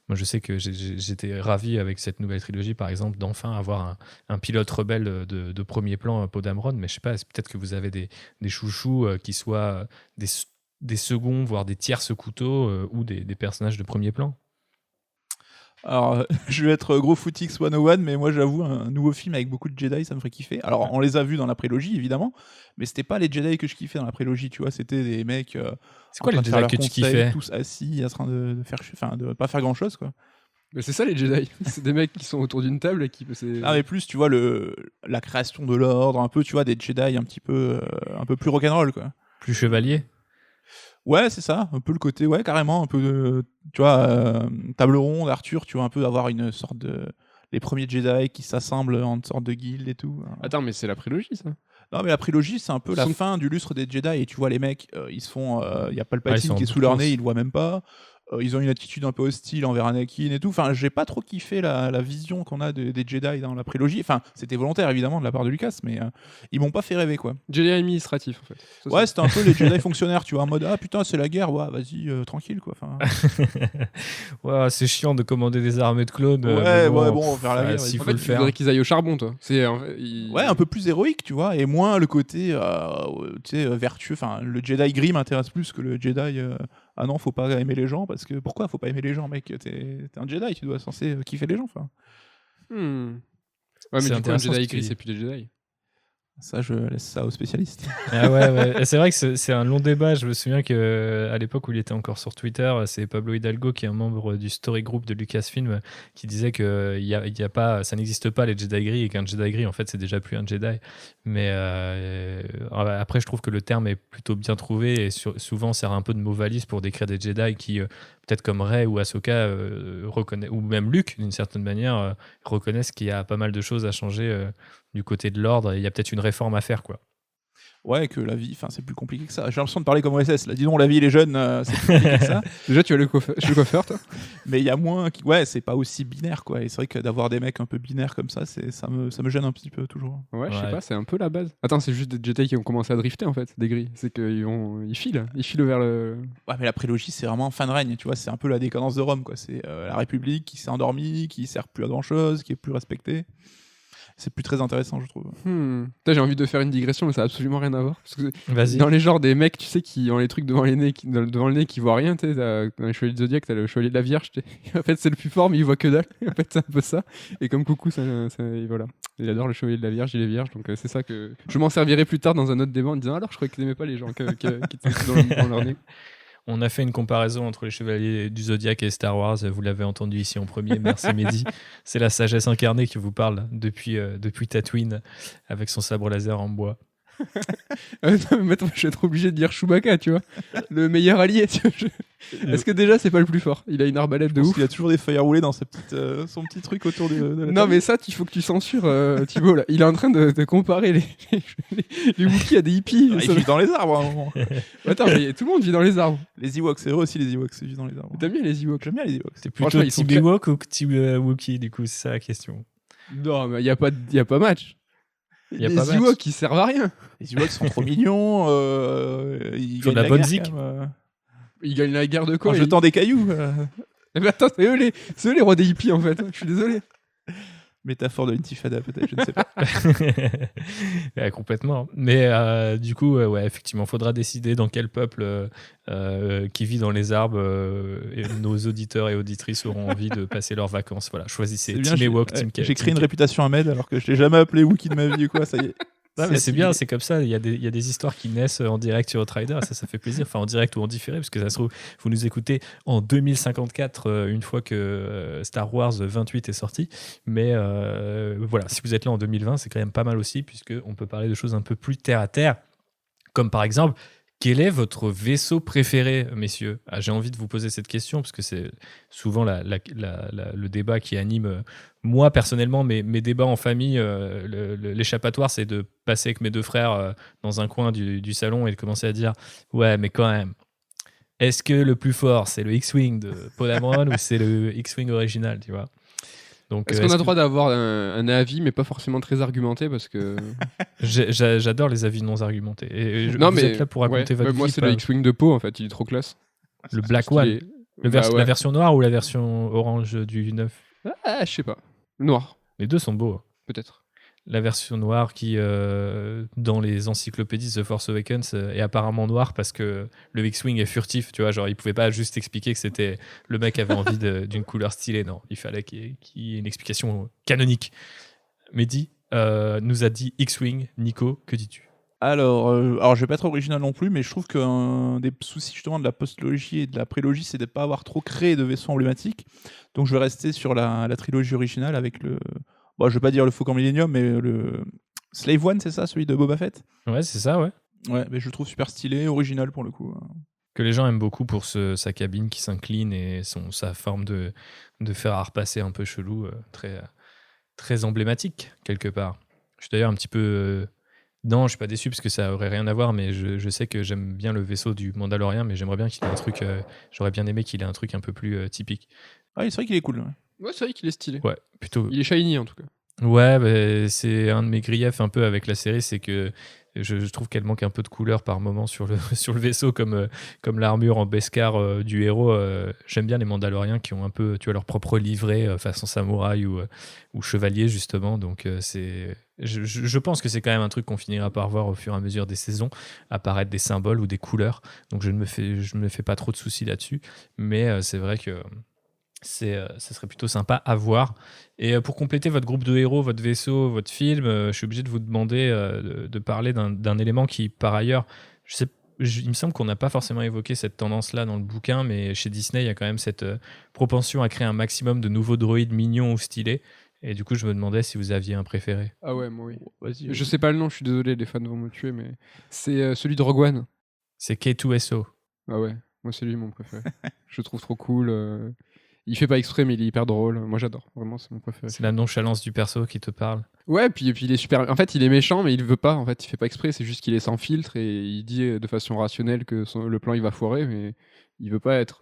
Moi, je sais que j'étais ravi avec cette nouvelle trilogie, par exemple, d'enfin avoir un pilote rebelle de premier plan, Poe Dameron. Mais je sais pas, peut-être que vous avez des chouchous qui soient des seconds, voire des tierces couteaux ou des personnages de premier plan. Alors, je vais être gros footix 101, mais moi j'avoue, un nouveau film avec beaucoup de Jedi, ça me ferait kiffer. Alors, on les a vus dans la prélogie, évidemment, mais c'était pas les Jedi que je kiffais dans la prélogie, tu vois, c'était des mecs C'est quoi en train les de faire Jedi leur que tu conseil, kiffais? tous assis, en train de faire, enfin, de pas faire grand chose, quoi. Mais c'est ça les Jedi. C'est des mecs qui sont autour d'une table et qui. Ah, mais plus, tu vois, la création de l'ordre, un peu, tu vois, des Jedi un peu plus rock'n'roll, quoi. Plus chevalier? Ouais, c'est ça, un peu le côté, ouais, carrément, un peu de, tu vois, table ronde, Arthur, tu vois, un peu avoir une sorte de. Les premiers Jedi qui s'assemblent en une sorte de guilde et tout. Attends, mais c'est la prélogie ça. Non, mais la prélogie, c'est un peu la Son- fin du lustre des Jedi. Et tu vois, les mecs, ils se font. Il y a Ah, ils Palpatine sont qui est en sous leur douce. nez, ils le voient même pas. Ils ont une attitude un peu hostile envers Anakin et tout. Enfin, j'ai pas trop kiffé la vision qu'on a des Jedi dans la prélogie. Enfin, c'était volontaire, évidemment, de la part de Lucas, mais ils m'ont pas fait rêver, quoi. Jedi administratif en fait. Ça, Ouais, c'est- c'était un peu les Jedi fonctionnaires, tu vois, en mode ah putain, c'est la guerre, ouais, vas-y, tranquille, quoi. Enfin, Ouais, c'est chiant de commander des armées de clones. Ouais, mais ouais, bon, on va faire la guerre, s'il En faut fait, le tu faire. voudrais qu'ils aillent au charbon, toi. ouais, un peu plus héroïque, tu vois, et moins le côté, tu sais, vertueux. Enfin, le Jedi gris m'intéresse plus que le Jedi. Ah non, faut pas aimer les gens parce que pourquoi faut pas aimer les gens, mec? T'es un Jedi, tu dois censé kiffer les gens. Enfin, Hmm. Ouais, mais C'est du coup, un intéressant ce Jedi que tu gris, dis. c'est plus des Jedi. ça, je laisse ça aux spécialistes. Ah ouais, ouais. Et c'est vrai que c'est un long débat. Je me souviens que à l'époque où il était encore sur Twitter, c'est Pablo Hidalgo, qui est un membre du story group de Lucasfilm, qui disait que il y a pas, ça n'existe pas les Jedi gris et qu'un Jedi gris, en fait, c'est déjà plus un Jedi. Mais après, je trouve que le terme est plutôt bien trouvé et souvent sert un peu de mot valise pour décrire des Jedi qui, peut-être comme Rey ou Ahsoka, ou même Luke, d'une certaine manière, reconnaissent qu'il y a pas mal de choses à changer du côté de l'ordre et il y a peut-être une réforme à faire, quoi. Ouais, que la vie, enfin, c'est plus compliqué que ça. J'ai l'impression de parler comme OSS. Là, dis donc, la vie, les jeunes, c'est plus compliqué que ça. Déjà, tu as le coiffeur, toi. Mais il y a moins. Ouais, c'est pas aussi binaire, quoi. Et c'est vrai que d'avoir des mecs un peu binaires comme ça, ça me gêne un petit peu toujours. Ouais, je sais Ouais. pas, c'est un peu la base. Attends, c'est juste des Jedi qui ont commencé à drifter en fait, des gris. C'est ils filent vers le. Ouais, mais la prélogie, c'est vraiment fin de règne, tu vois. C'est un peu la décadence de Rome, quoi. C'est la République qui s'est endormie, qui sert plus à grand chose, qui est plus respectée. C'est plus très intéressant, je trouve. Putain, j'ai envie de faire une digression, mais ça a absolument rien à voir. Parce que Vas-y. dans les genres des mecs, tu sais, qui ont les trucs devant les nez, devant le nez, qui voient rien, tu sais, dans les chevaliers de Zodiac, t'as le chevalier de la Vierge. En fait, c'est le plus fort, mais il voit que dalle. En fait, c'est un peu ça. Et comme coucou, et voilà. Il adore le chevalier de la Vierge, il est vierge, donc c'est ça que. Je m'en servirai plus tard dans un autre débat en disant alors, je croyais que t'aimais pas les gens qui étaient dans leur nez. On a fait une comparaison entre les Chevaliers du Zodiac et Star Wars. Vous l'avez entendu ici en premier. Merci Mehdi. C'est la sagesse incarnée qui vous parle depuis Tatooine avec son sabre laser en bois. Non, mais maintenant, je vais être obligé de dire Chewbacca, tu vois. Le meilleur allié, tu vois. Est-ce que déjà, c'est pas le plus fort? Il a une arbalète de ouf. Il a toujours des feuilles à rouler dans son petit truc autour de la Non, table. mais ça, il faut que tu censures Thibaut, là. Il est en train de comparer les Wookiees à des hippies. Ah, il vit dans les arbres, à un moment. Attends, mais tout le monde vit dans les arbres. Les Ewoks, c'est vrai aussi, les Ewoks, ils vivent dans les arbres. T'aimes bien les Ewoks? J'aime bien les Ewoks. C'est plutôt Franchement, ils sont Team très- Ewok ou Team Wookiee, du coup, c'est ça la question. Non, mais il n'y a pas match. Y a Les pas match. Ewoks, ils servent à rien. Les Ewoks sont trop mignons. Ils Ils ont de gagnent la bonne guerre, zik. quand même, Ils gagnent la guerre de en quoi jetant des cailloux. Eh ben, attends, c'est eux les rois des hippies, en fait. Je suis désolé. Métaphore de l'intifada, peut-être, je ne sais pas. Ouais, complètement. Mais du coup, ouais, effectivement, faudra décider dans quel peuple qui vit dans les arbres et nos auditeurs et auditrices auront envie de passer leurs vacances. Voilà, choisissez C'est bien, Team j'ai- Ewok, Team J'ai créé une réputation à Med alors que je l'ai jamais appelé Wookie de ma vie ou quoi, ça y est. Non, mais c'est assimilé. bien, c'est comme ça. Il y a des histoires qui naissent en direct sur Outrider et ça fait plaisir. Enfin, en direct ou en différé, parce que ça se trouve, vous nous écoutez en 2054, une fois que Star Wars 28 est sorti. Mais voilà, si vous êtes là en 2020, c'est quand même pas mal aussi, puisqu'on peut parler de choses un peu plus terre à terre, comme par exemple. Quel est votre vaisseau préféré, messieurs? J'ai envie de vous poser cette question parce que c'est souvent le débat qui anime, moi personnellement, mes débats en famille. L'échappatoire, c'est de passer avec mes deux frères dans un coin du salon et de commencer à dire « Ouais, mais quand même, est-ce que le plus fort, c'est le X-Wing de Poe Dameron ou c'est le X-Wing original, tu vois? Donc, Est-ce qu'on a le droit d'avoir un avis, mais pas forcément très argumenté, parce que... J'adore les avis non argumentés. Non, vous mais êtes là pour raconter votre moi, vie, c'est pas le X-Wing de Poe, en fait. Il est trop classe. le Black Stylé. One. Bah ouais. La version noire ou la version orange du 9? Ah, je sais pas. Noir, Les deux sont beaux. peut-être. La version noire qui, dans les encyclopédies The Force Awakens, est apparemment noire parce que le X-Wing est furtif, tu vois, genre il pouvait pas juste expliquer que c'était le mec avait envie d'une couleur stylée, non, il fallait qu'il y ait une explication canonique. Mehdi nous a dit X-Wing. Nico, que dis-tu? Alors, je vais pas être original non plus, mais je trouve qu'un des soucis justement de la postlogie et de la prélogie, c'est de ne pas avoir trop créé de vaisseaux emblématiques. Donc je vais rester sur la trilogie originale avec le... Bon, je vais pas dire le Faucon Millennium, mais le Slave One, c'est ça, celui de Boba Fett? Ouais, c'est ça, ouais. Ouais, mais je le trouve super stylé, original pour le coup. Que les gens aiment beaucoup pour sa cabine qui s'incline et sa forme de fer à repasser un peu chelou, très emblématique, quelque part. Je suis d'ailleurs un petit peu... Non, je suis pas déçu parce que ça aurait rien à voir, mais je sais que j'aime bien le vaisseau du Mandalorien, mais j'aimerais bien qu'il ait un truc... J'aurais bien aimé qu'il ait un truc un peu plus typique. Ah, c'est vrai qu'il est cool. Ouais. Ouais, c'est vrai qu'il est stylé. Ouais, plutôt... Il est shiny, en tout cas. Ouais, bah, c'est un de mes griefs un peu avec la série, c'est que je trouve qu'elle manque un peu de couleur par moment sur le, sur le vaisseau, comme l'armure en Beskar du héros. J'aime bien les Mandaloriens qui ont un peu, tu vois, leur propre livret façon samouraï ou chevalier, justement. Donc, je pense que c'est quand même un truc qu'on finira par voir au fur et à mesure des saisons, apparaître des symboles ou des couleurs. Donc, je ne me fais pas trop de soucis là-dessus. Mais c'est vrai que... ça serait plutôt sympa à voir. Et pour compléter votre groupe de héros, votre vaisseau, votre film, je suis obligé de vous demander de parler d'un élément qui, par ailleurs, il me semble qu'on n'a pas forcément évoqué cette tendance-là dans le bouquin, mais chez Disney, il y a quand même cette propension à créer un maximum de nouveaux droïdes mignons ou stylés. Et du coup, je me demandais si vous aviez un préféré. Ah ouais, moi oui. Vas-y. Je sais pas le nom, je suis désolé, les fans vont me tuer, mais c'est celui de Rogue One. C'est K2SO. Ah ouais, moi c'est lui mon préféré. Je le trouve trop cool. Il fait pas exprès, mais il est hyper drôle. Moi j'adore, vraiment, c'est mon préféré. C'est la nonchalance du perso qui te parle. Ouais, puis il est super. En fait, il est méchant, mais il veut pas. En fait, il fait pas exprès. C'est juste qu'il est sans filtre et il dit de façon rationnelle que le plan il va foirer, mais il veut pas être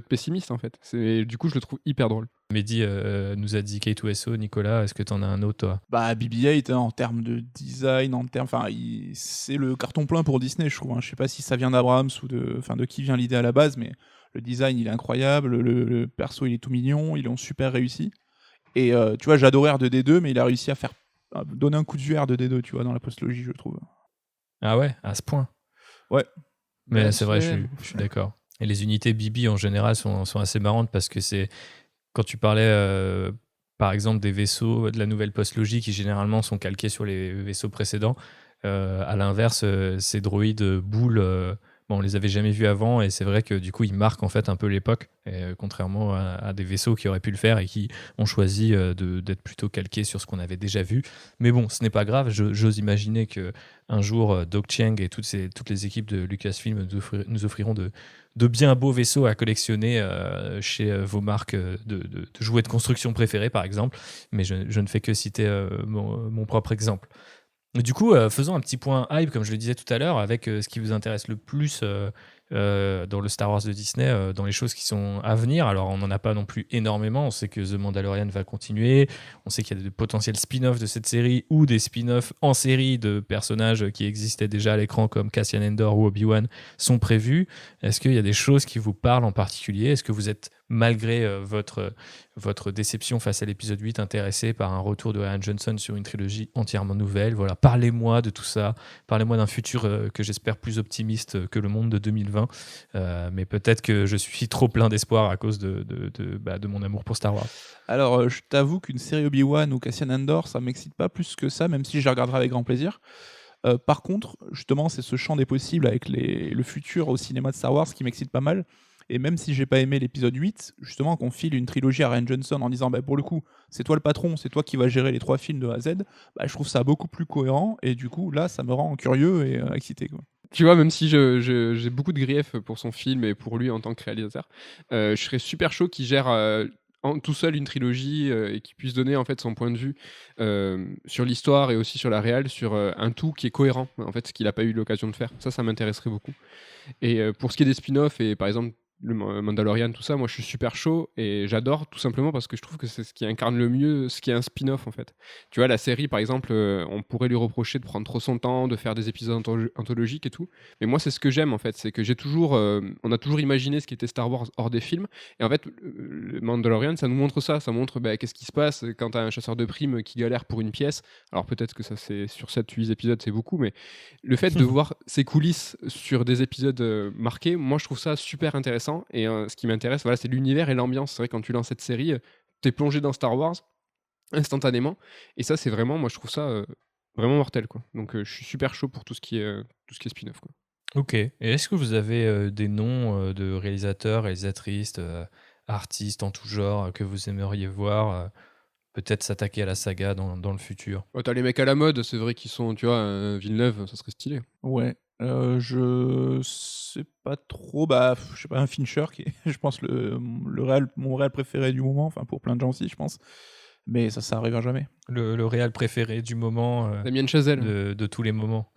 pessimiste en fait. Du coup, je le trouve hyper drôle. Mehdi nous a dit K2SO. Nicolas, est-ce que t'en as un autre, toi? Bah, BB-8, en termes de design, c'est le carton plein pour Disney, je trouve. Je sais pas si ça vient d'Abrams ou de qui vient l'idée à la base, mais le design, il est incroyable. Le perso, il est tout mignon. Ils l'ont super réussi. Et tu vois, j'adorais R2D2, mais il a réussi à donner un coup de vieux à R2D2, tu vois, dans la postlogie, je trouve. Ah ouais, à ce point. Ouais. Mais c'est vrai, je suis d'accord. Et les unités Bibi en général sont assez marrantes parce que c'est quand tu parlais par exemple des vaisseaux de la nouvelle postlogie qui généralement sont calqués sur les vaisseaux précédents. À l'inverse, ces droïdes boules, on les avait jamais vus avant et c'est vrai que du coup ils marquent en fait un peu l'époque, contrairement à des vaisseaux qui auraient pu le faire et qui ont choisi d'être plutôt calqués sur ce qu'on avait déjà vu. Mais bon, ce n'est pas grave. J'ose imaginer que un jour Doug Chiang et toutes les équipes de Lucasfilm nous offriront de bien beaux vaisseaux à collectionner chez vos marques de jouets de construction préférées, par exemple. Mais je ne fais que citer mon propre exemple. Du coup, faisons un petit point hype, comme je le disais tout à l'heure, avec ce qui vous intéresse le plus dans le Star Wars de Disney, dans les choses qui sont à venir. Alors, on n'en a pas non plus énormément. On sait que The Mandalorian va continuer. On sait qu'il y a de potentiels spin-offs de cette série ou des spin-offs en série de personnages qui existaient déjà à l'écran, comme Cassian Andor ou Obi-Wan, sont prévus. Est-ce qu'il y a des choses qui vous parlent en particulier? Est-ce que vous êtes, malgré votre déception face à l'épisode 8, intéressé par un retour de Rian Johnson sur une trilogie entièrement nouvelle? Voilà, parlez-moi de tout ça. Parlez-moi d'un futur que j'espère plus optimiste que le monde de 2020. Mais peut-être que je suis trop plein d'espoir à cause de mon amour pour Star Wars. Alors, je t'avoue qu'une série Obi-Wan ou Cassian Andor, ça m'excite pas plus que ça, même si je la regarderai avec grand plaisir. Par contre, justement, c'est ce champ des possibles avec le futur au cinéma de Star Wars qui m'excite pas mal. Et même si j'ai pas aimé l'épisode 8, justement, qu'on file une trilogie à Rian Johnson en disant, pour le coup, c'est toi le patron, c'est toi qui vas gérer les 3 films de A à Z, je trouve ça beaucoup plus cohérent. Et du coup, là, ça me rend curieux et excité, quoi. Tu vois, même si j'ai beaucoup de griefs pour son film et pour lui en tant que réalisateur, je serais super chaud qu'il gère tout seul une trilogie et qui puisse donner en fait son point de vue sur l'histoire et aussi sur la réelle, sur un tout qui est cohérent, en fait, ce qu'il n'a pas eu l'occasion de faire. Ça m'intéresserait beaucoup. Et pour ce qui est des spin-offs et par exemple le Mandalorian, tout ça, moi je suis super chaud et j'adore tout simplement parce que je trouve que c'est ce qui incarne le mieux ce qui est un spin-off en fait. Tu vois, la série par exemple, on pourrait lui reprocher de prendre trop son temps, de faire des épisodes anthologiques et tout. Mais moi c'est ce que j'aime en fait, c'est que on a toujours imaginé ce qui était Star Wars hors des films. Et en fait, le Mandalorian, ça nous montre ça. Ça montre qu'est-ce qui se passe quand t'as un chasseur de primes qui galère pour une pièce. Alors peut-être que ça c'est sur 7-8 épisodes, c'est beaucoup, mais le fait de voir ces coulisses sur des épisodes marqués, moi je trouve ça super intéressant. Et ce qui m'intéresse, voilà, c'est l'univers et l'ambiance. C'est vrai, quand tu lances cette série, t'es plongé dans Star Wars instantanément. Et ça, c'est vraiment, moi je trouve ça vraiment mortel, quoi. Donc je suis super chaud pour tout ce qui est spin-off, quoi. Ok. Et est-ce que vous avez des noms de réalisateurs, réalisatrices, artistes en tout genre que vous aimeriez voir peut-être s'attaquer à la saga dans le futur? T'as les mecs à la mode, c'est vrai qu'ils sont, tu vois, Villeneuve, ça serait stylé. Ouais. Je sais pas trop. Je sais pas, un Fincher qui est, je pense, mon réal préféré du moment. Enfin, pour plein de gens aussi, je pense. Mais ça arrivera jamais. Le réal préféré du moment, Damien Chazelle. de tous les moments.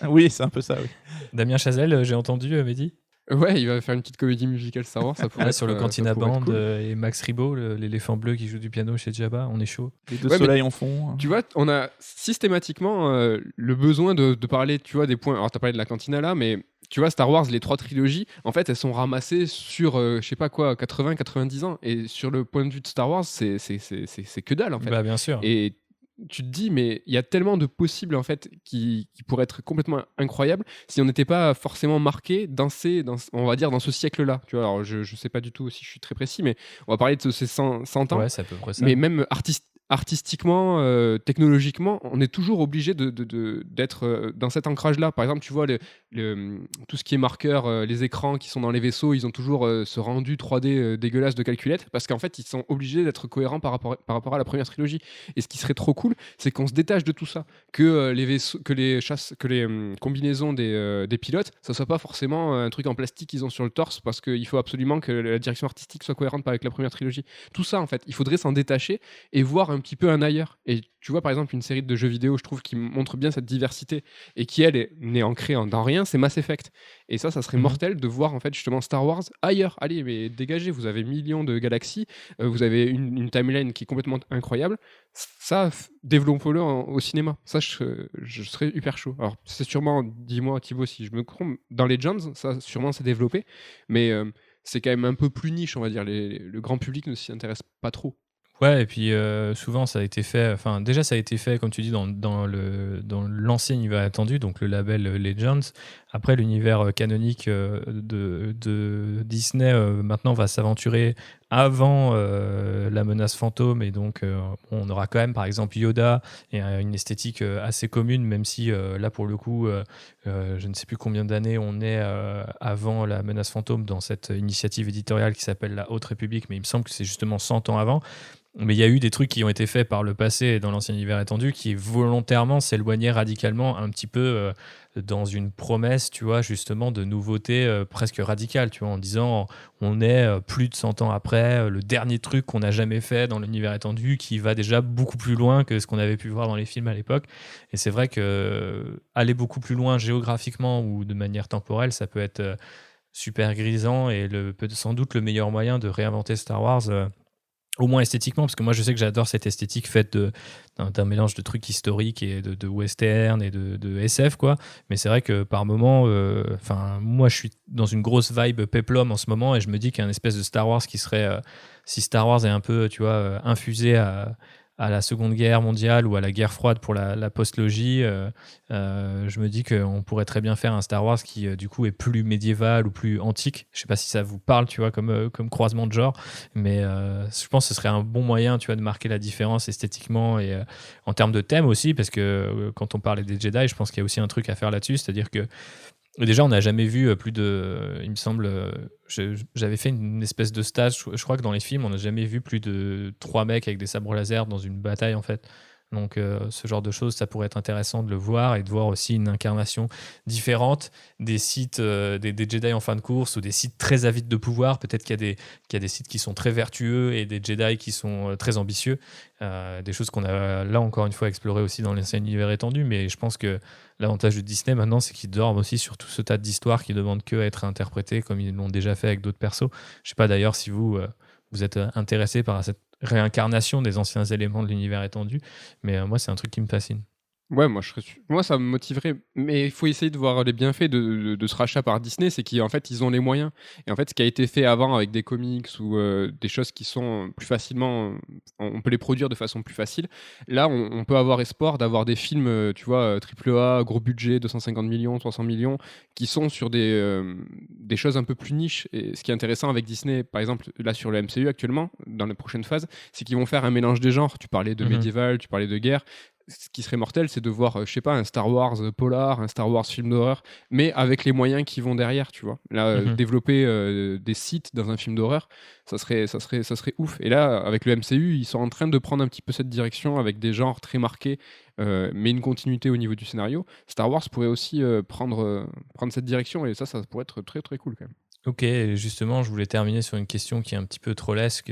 Oui, c'est un peu ça, oui. Damien Chazelle, j'ai entendu, Mehdi? Ouais, il va faire une petite comédie musicale Star Wars, ça pourrait être, Sur le ça Cantina pourrait être Band cool. et Max Ribot, l'éléphant bleu qui joue du piano chez Jabba, on est chaud. Les deux Ouais, mais soleils en fond. tu vois, on a systématiquement le besoin de parler, tu vois, des points. Alors, t'as parlé de la cantina là, mais tu vois, Star Wars, les 3 trilogies, en fait, elles sont ramassées sur, je sais pas quoi, 80-90 ans. Et sur le point de vue de Star Wars, c'est que dalle, en fait. Bah, bien sûr. Et tu te dis, mais il y a tellement de possibles, en fait, qui pourraient être complètement incroyables si on n'était pas forcément marqué on va dire, dans ce siècle-là. Tu vois, alors je sais pas du tout si je suis très précis, mais on va parler de ces 100 ans. Ouais, c'est à peu près ça. Mais même artistiquement, technologiquement, on est toujours obligé d'être dans cet ancrage-là. Par exemple, tu vois, tout ce qui est marqueur, les écrans qui sont dans les vaisseaux, ils ont toujours ce rendu 3D dégueulasse de calculette, parce qu'en fait, ils sont obligés d'être cohérents par rapport à la première trilogie. Et ce qui serait trop cool, c'est qu'on se détache de tout ça, que les vaisseaux, que les combinaisons des pilotes, ça soit pas forcément un truc en plastique qu'ils ont sur le torse, parce qu'il faut absolument que la direction artistique soit cohérente avec la première trilogie. Tout ça, en fait, il faudrait s'en détacher et voir un petit peu un ailleurs. Et tu vois, par exemple, une série de jeux vidéo, je trouve, qui montre bien cette diversité et qui, elle, n'est ancrée dans rien, c'est Mass Effect. Et ça serait mortel de voir, en fait, justement, Star Wars ailleurs. Allez, mais dégagez, vous avez millions de galaxies, vous avez une timeline qui est complètement incroyable. Ça, développons-le au cinéma. Ça, je serais hyper chaud. Alors, c'est sûrement, dis-moi, Thibaut, si je me trompe, dans Legends, ça, sûrement, c'est développé, mais c'est quand même un peu plus niche, on va dire. Le grand public ne s'y intéresse pas trop. Ouais, et puis souvent ça a été fait, enfin déjà ça a été fait comme tu dis dans l'ancien univers attendu, donc le label Legends. Après l'univers canonique de Disney maintenant va s'aventurer avant la menace fantôme, et donc on aura quand même par exemple Yoda et une esthétique assez commune, même si là pour le coup je ne sais plus combien d'années on est avant la menace fantôme dans cette initiative éditoriale qui s'appelle la Haute République, mais il me semble que c'est justement 100 ans avant. Mais il y a eu des trucs qui ont été faits par le passé et dans l'ancien univers étendu qui volontairement s'éloignaient radicalement un petit peu dans une promesse, tu vois, justement de nouveautés presque radicales, tu vois, en disant on est plus de 100 ans après, le dernier truc qu'on n'a jamais fait dans l'univers étendu qui va déjà beaucoup plus loin que ce qu'on avait pu voir dans les films à l'époque. Et c'est vrai que aller beaucoup plus loin géographiquement ou de manière temporelle, ça peut être super grisant et sans doute le meilleur moyen de réinventer Star Wars. Au moins esthétiquement, parce que moi je sais que j'adore cette esthétique faite d'un mélange de trucs historiques et de western et de SF, quoi. Mais c'est vrai que par moment, moi je suis dans une grosse vibe péplum en ce moment et je me dis qu'il y a une espèce de Star Wars qui serait, si Star Wars est un peu, tu vois, infusé à la Seconde Guerre mondiale ou à la guerre froide pour la post-logie, je me dis qu'on pourrait très bien faire un Star Wars qui du coup est plus médiéval ou plus antique. Je sais pas si ça vous parle, tu vois, comme croisement de genre, mais je pense que ce serait un bon moyen, tu vois, de marquer la différence esthétiquement et en termes de thème aussi, parce que quand on parlait des Jedi, je pense qu'il y a aussi un truc à faire là-dessus, c'est-à-dire que déjà, on n'a jamais vu plus de. Il me semble. J'avais fait une espèce de stage. Je crois que dans les films, on n'a jamais vu plus de 3 mecs avec des sabres laser dans une bataille, en fait. Donc ce genre de choses, ça pourrait être intéressant de le voir et de voir aussi une incarnation différente des sites, des Jedi en fin de course ou des sites très avides de pouvoir. Peut-être qu'il y a des sites qui sont très vertueux et des Jedi qui sont très ambitieux. Des choses qu'on a là encore une fois explorées aussi dans l'ancien univers étendu, mais je pense que l'avantage de Disney maintenant, c'est qu'ils dorment aussi sur tout ce tas d'histoires qui demandent que à être interprétées comme ils l'ont déjà fait avec d'autres persos. Je sais pas d'ailleurs si vous êtes intéressé par cette réincarnation des anciens éléments de l'univers étendu, mais moi c'est un truc qui me fascine. Ouais, moi ça me motiverait, mais il faut essayer de voir les bienfaits de ce rachat par Disney, c'est qu'en fait ils ont les moyens. Et en fait, ce qui a été fait avant avec des comics ou des choses qui sont plus facilement, on peut les produire de façon plus facile. Là, on peut avoir espoir d'avoir des films, tu vois, AAA, gros budget, 250 millions, 300 millions, qui sont sur des choses un peu plus niches. Et ce qui est intéressant avec Disney, par exemple, là sur le MCU actuellement, dans les prochaines phases, c'est qu'ils vont faire un mélange des genres. Tu parlais de médiéval, tu parlais de guerre. Ce qui serait mortel, c'est de voir, je sais pas, un Star Wars polar, un Star Wars film d'horreur, mais avec les moyens qui vont derrière, tu vois. Là, développer des sites dans un film d'horreur, ça serait ouf. Et là, avec le MCU, ils sont en train de prendre un petit peu cette direction avec des genres très marqués, mais une continuité au niveau du scénario. Star Wars pourrait aussi prendre cette direction, et ça pourrait être très très cool quand même. Ok, justement, je voulais terminer sur une question qui est un petit peu trollesque,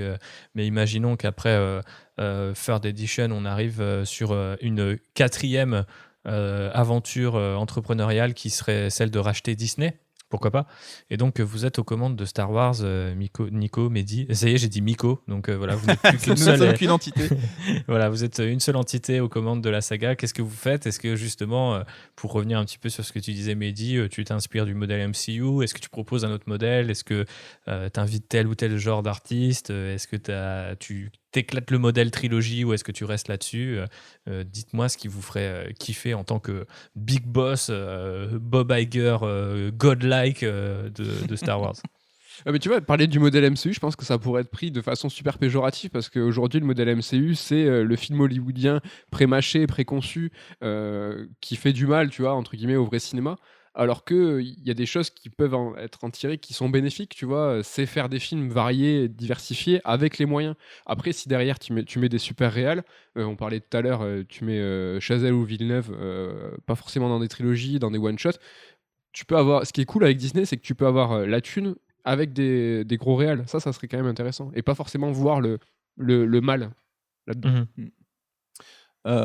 mais imaginons qu'après Third Edition, on arrive sur une quatrième aventure entrepreneuriale qui serait celle de racheter Disney. Pourquoi pas? Et donc, vous êtes aux commandes de Star Wars, Nico, Mehdi. Ça y est, j'ai dit Miko. Donc voilà, vous n'êtes plus qu'une Nous seule. sommes qu'une entité. Voilà, vous êtes une seule entité aux commandes de la saga. Qu'est-ce que vous faites? Est-ce que justement, pour revenir un petit peu sur ce que tu disais, Mehdi, tu t'inspires du modèle MCU? Est-ce que tu proposes un autre modèle? Est-ce que tu invites tel ou tel genre d'artiste? Est-ce que tu t'éclates le modèle trilogie ou est-ce que tu restes là-dessus? Dites-moi ce qui vous ferait kiffer en tant que big boss, Bob Iger, godlike de Star Wars. Mais tu vois, parler du modèle MCU, je pense que ça pourrait être pris de façon super péjorative parce qu'aujourd'hui, le modèle MCU, c'est le film hollywoodien pré-mâché, préconçu, qui fait du mal, tu vois, entre guillemets, au vrai cinéma. Alors qu'il y a des choses qui peuvent être en tirées qui sont bénéfiques, tu vois. C'est faire des films variés, diversifiés, avec les moyens. Après, si derrière tu mets des super réals, on parlait tout à l'heure, tu mets Chazelle ou Villeneuve, pas forcément dans des trilogies, dans des one-shots. Tu peux avoir. Ce qui est cool avec Disney, c'est que tu peux avoir la thune avec des gros réals. Ça serait quand même intéressant. Et pas forcément voir le mal là-dedans.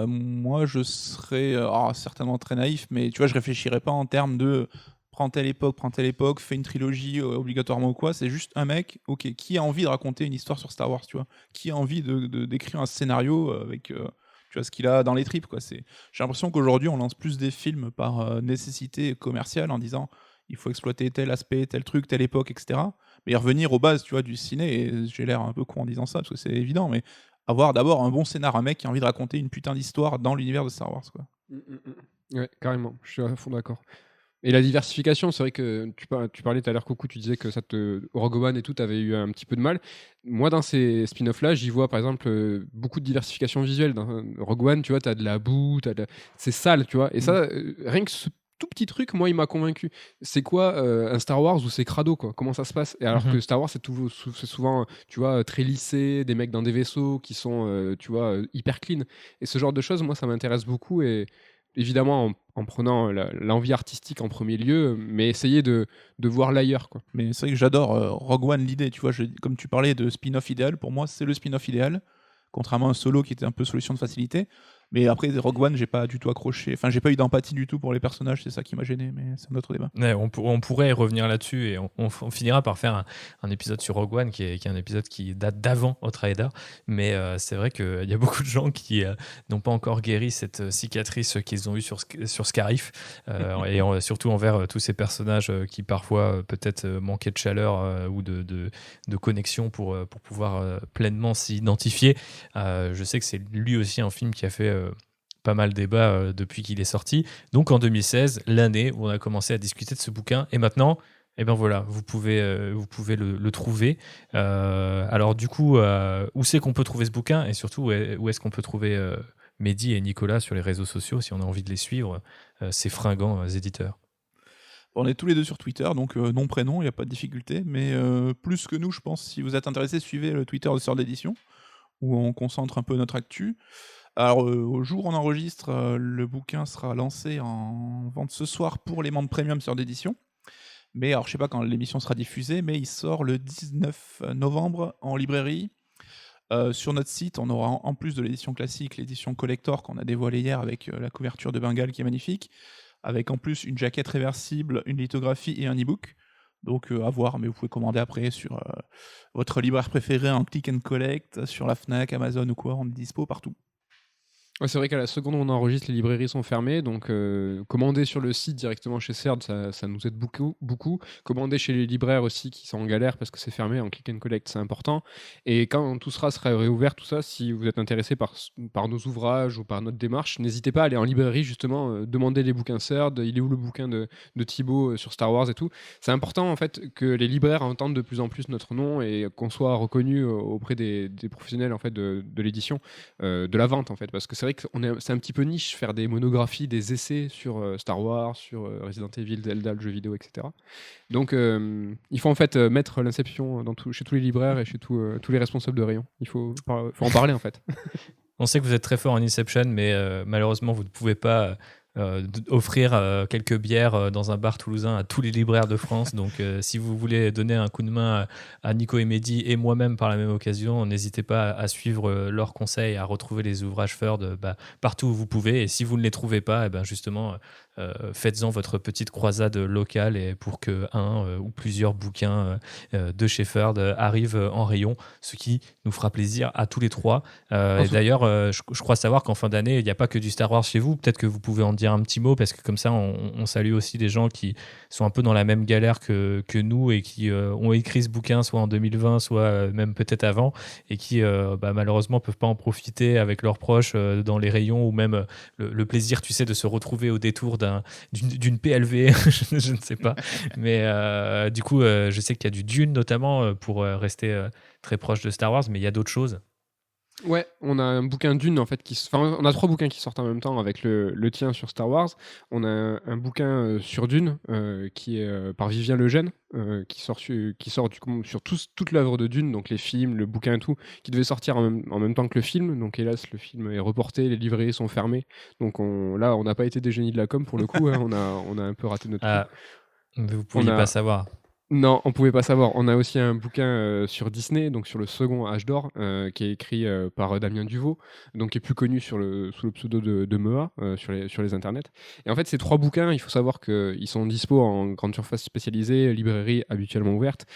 Moi, je serais certainement très naïf, mais tu vois, je réfléchirais pas en termes de prends telle époque, fais une trilogie obligatoirement ou quoi. C'est juste un mec, ok, qui a envie de raconter une histoire sur Star Wars, tu vois, qui a envie d'écrire un scénario avec tu vois, ce qu'il a dans les tripes, quoi. J'ai l'impression qu'aujourd'hui, on lance plus des films par nécessité commerciale en disant il faut exploiter tel aspect, tel truc, telle époque, etc. Mais revenir aux bases, tu vois, du ciné, et j'ai l'air un peu con en disant ça, parce que c'est évident, mais avoir d'abord un bon scénar, un mec qui a envie de raconter une putain d'histoire dans l'univers de Star Wars, quoi. Ouais, carrément, je suis à fond d'accord. Et la diversification, c'est vrai que tu parlais tout à l'heure, Coucou, tu disais que Rogue One et tout, t'avais eu un petit peu de mal. Moi, dans ces spin-offs-là, j'y vois par exemple beaucoup de diversification visuelle. Dans Rogue One, tu vois, t'as de la boue, c'est sale, tu vois. Et ça, rien que ce tout petit truc, moi, il m'a convaincu. C'est quoi un Star Wars où c'est crado, quoi? Comment ça se passe? Et alors que Star Wars, c'est souvent, tu vois, très lissé, des mecs dans des vaisseaux qui sont, tu vois, hyper clean. Et ce genre de choses, moi, ça m'intéresse beaucoup. Et évidemment, en prenant l'envie artistique en premier lieu, mais essayer de voir l'ailleurs, quoi. Mais c'est vrai que j'adore Rogue One, l'idée, tu vois, comme tu parlais de spin-off idéal, pour moi, c'est le spin-off idéal, contrairement à un Solo qui était un peu solution de facilité. Mais après, Rogue One, j'ai pas du tout accroché. Enfin, j'ai pas eu d'empathie du tout pour les personnages, c'est ça qui m'a gêné, mais c'est un autre débat. Ouais, on pourrait revenir là-dessus et on finira par faire un épisode sur Rogue One qui est un épisode qui date d'avant Outrider. Mais c'est vrai qu'il y a beaucoup de gens qui n'ont pas encore guéri cette cicatrice qu'ils ont eue sur Scarif et surtout envers tous ces personnages qui parfois peut-être manquaient de chaleur ou de connexion pour pouvoir pleinement s'identifier. Je sais que c'est lui aussi un film qui a fait pas mal débat depuis qu'il est sorti. Donc en 2016, l'année où on a commencé à discuter de ce bouquin. Et maintenant, eh ben voilà, vous pouvez le trouver. Alors du coup, où c'est qu'on peut trouver ce bouquin? Et surtout, où est-ce qu'on peut trouver Mehdi et Nicolas sur les réseaux sociaux si on a envie de les suivre, ces fringants éditeurs? On est tous les deux sur Twitter, donc nom, prénom, il n'y a pas de difficulté. Mais plus que nous, je pense, si vous êtes intéressé, suivez le Twitter de Sœur d'édition, où on concentre un peu notre actu. Alors, au jour où on enregistre, le bouquin sera lancé en vente ce soir pour les membres premium sur d'édition. Mais alors, je sais pas quand l'émission sera diffusée, mais il sort le 19 novembre en librairie. Sur notre site, on aura en plus de l'édition classique, l'édition collector qu'on a dévoilée hier avec la couverture de Bengale qui est magnifique, avec en plus une jaquette réversible, une lithographie et un e-book. Donc à voir, mais vous pouvez commander après sur votre libraire préféré en click and collect, sur la Fnac, Amazon ou quoi, on est dispo partout. Ouais, c'est vrai qu'à la seconde où on enregistre, les librairies sont fermées, donc commander sur le site directement chez CERD, ça nous aide beaucoup. Commander chez les libraires aussi qui sont en galère parce que c'est fermé, en click and collect, c'est important. Et quand tout sera réouvert, tout ça, si vous êtes intéressé par nos ouvrages ou par notre démarche, n'hésitez pas à aller en librairie justement, demander les bouquins CERD, il est où le bouquin de Thibaut sur Star Wars et tout. C'est important en fait que les libraires entendent de plus en plus notre nom et qu'on soit reconnu auprès des professionnels en fait de l'édition, de la vente en fait, parce que c'est vrai que c'est un petit peu niche faire des monographies, des essais sur Star Wars, sur Resident Evil, Zelda, le jeu vidéo, etc. Donc il faut en fait mettre l'inception chez tous les libraires et chez tous les responsables de rayon. Il faut en parler en fait. On sait que vous êtes très fort en Inception, mais malheureusement, vous ne pouvez pas offrir quelques bières dans un bar toulousain à tous les libraires de France. Donc, si vous voulez donner un coup de main à Nico et Mehdi et moi-même par la même occasion, n'hésitez pas à suivre leurs conseils, à retrouver les ouvrages Ferd partout où vous pouvez. Et si vous ne les trouvez pas, justement, faites-en votre petite croisade locale et pour que un ou plusieurs bouquins de chez Ferd arrivent en rayon, ce qui nous fera plaisir à tous les trois. Et d'ailleurs, je crois savoir qu'en fin d'année, il n'y a pas que du Star Wars chez vous. Peut-être que vous pouvez en dire un petit mot, parce que comme ça, on salue aussi des gens qui sont un peu dans la même galère que nous et qui ont écrit ce bouquin soit en 2020, soit même peut-être avant, et qui malheureusement ne peuvent pas en profiter avec leurs proches dans les rayons, ou même le plaisir, tu sais, de se retrouver au détour d'une PLV, je ne sais pas. Mais du coup, je sais qu'il y a du Dune notamment pour rester très proche de Star Wars, mais il y a d'autres choses. Ouais, on a un bouquin Dune en fait on a 3 bouquins qui sortent en même temps avec le tien sur Star Wars. On a un bouquin sur Dune qui est par Vivien Lejeune qui sort sur toute l'œuvre de Dune, donc les films, le bouquin et tout, qui devait sortir en même temps que le film. Donc hélas, le film est reporté, les librairies sont fermées. Donc on n'a pas été des génies de la com pour le coup. Hein, on a un peu raté notre coup. Vous ne pouviez pas savoir. Non, on pouvait pas savoir. On a aussi un bouquin sur Disney, donc sur le second Âge d'Or, qui est écrit par Damien Duvaux, donc qui est plus connu sous le pseudo de Mea sur les internets. Et en fait, ces 3 bouquins, il faut savoir qu'ils sont dispo en grande surface spécialisée, librairie habituellement ouverte,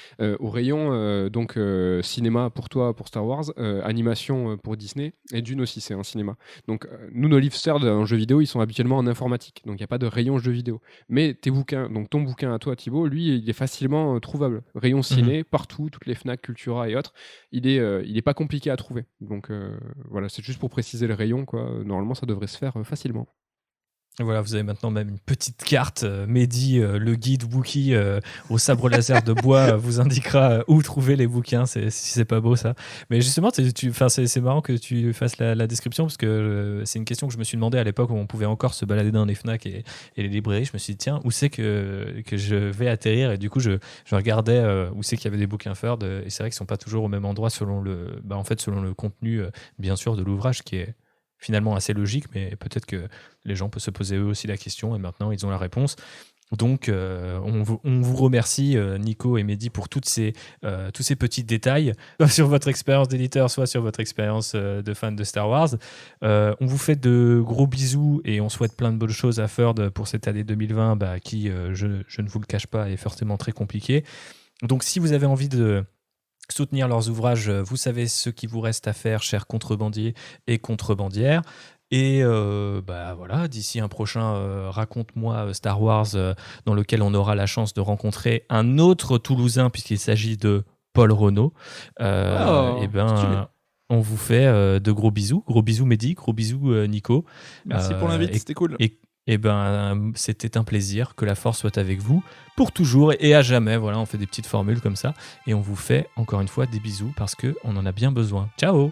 au rayon donc cinéma pour toi, pour Star Wars, animation pour Disney, et Dune aussi, c'est en cinéma. Donc nous, nos livres CERD en jeux vidéo, ils sont habituellement en informatique, donc il n'y a pas de rayon jeux vidéo. Mais tes bouquins, donc ton bouquin à toi, Thibaut, lui, il est facilement trouvable. Rayon ciné, partout, toutes les Fnac, Cultura et autres. Il est pas compliqué à trouver. Donc voilà, c'est juste pour préciser le rayon, quoi. Normalement, ça devrait se faire facilement. Et voilà, vous avez maintenant même une petite carte. Mehdi, le guide Wookie au sabre laser de bois, vous indiquera où trouver les bouquins. Si c'est pas beau ça. Mais justement, c'est marrant que tu fasses la description, parce que c'est une question que je me suis demandé à l'époque où on pouvait encore se balader dans les Fnac et les librairies. Je me suis dit, tiens, où c'est que je vais atterrir? Et du coup, je regardais où c'est qu'il y avait des bouquins Ferd. Et c'est vrai qu'ils sont pas toujours au même endroit selon le contenu, bien sûr, de l'ouvrage, qui est finalement assez logique, mais peut-être que les gens peuvent se poser eux aussi la question, et maintenant ils ont la réponse. Donc on vous remercie Nico et Mehdi pour tous ces petits détails, soit sur votre expérience d'éditeur, soit sur votre expérience de fan de Star Wars. On vous fait de gros bisous et on souhaite plein de bonnes choses à Ferd pour cette année 2020 qui, je ne vous le cache pas, est forcément très compliquée. Donc si vous avez envie de soutenir leurs ouvrages, vous savez ce qu'il vous reste à faire, chers contrebandiers et contrebandières. Et voilà, d'ici un prochain Raconte-moi Star Wars, dans lequel on aura la chance de rencontrer un autre Toulousain, puisqu'il s'agit de Paul Renaud. On vous fait de gros bisous. Gros bisous Mehdi, gros bisous Nico. Merci pour l'invite, c'était cool. C'était un plaisir. Que la force soit avec vous pour toujours et à jamais. Voilà, on fait des petites formules comme ça et on vous fait encore une fois des bisous parce qu'on en a bien besoin. Ciao!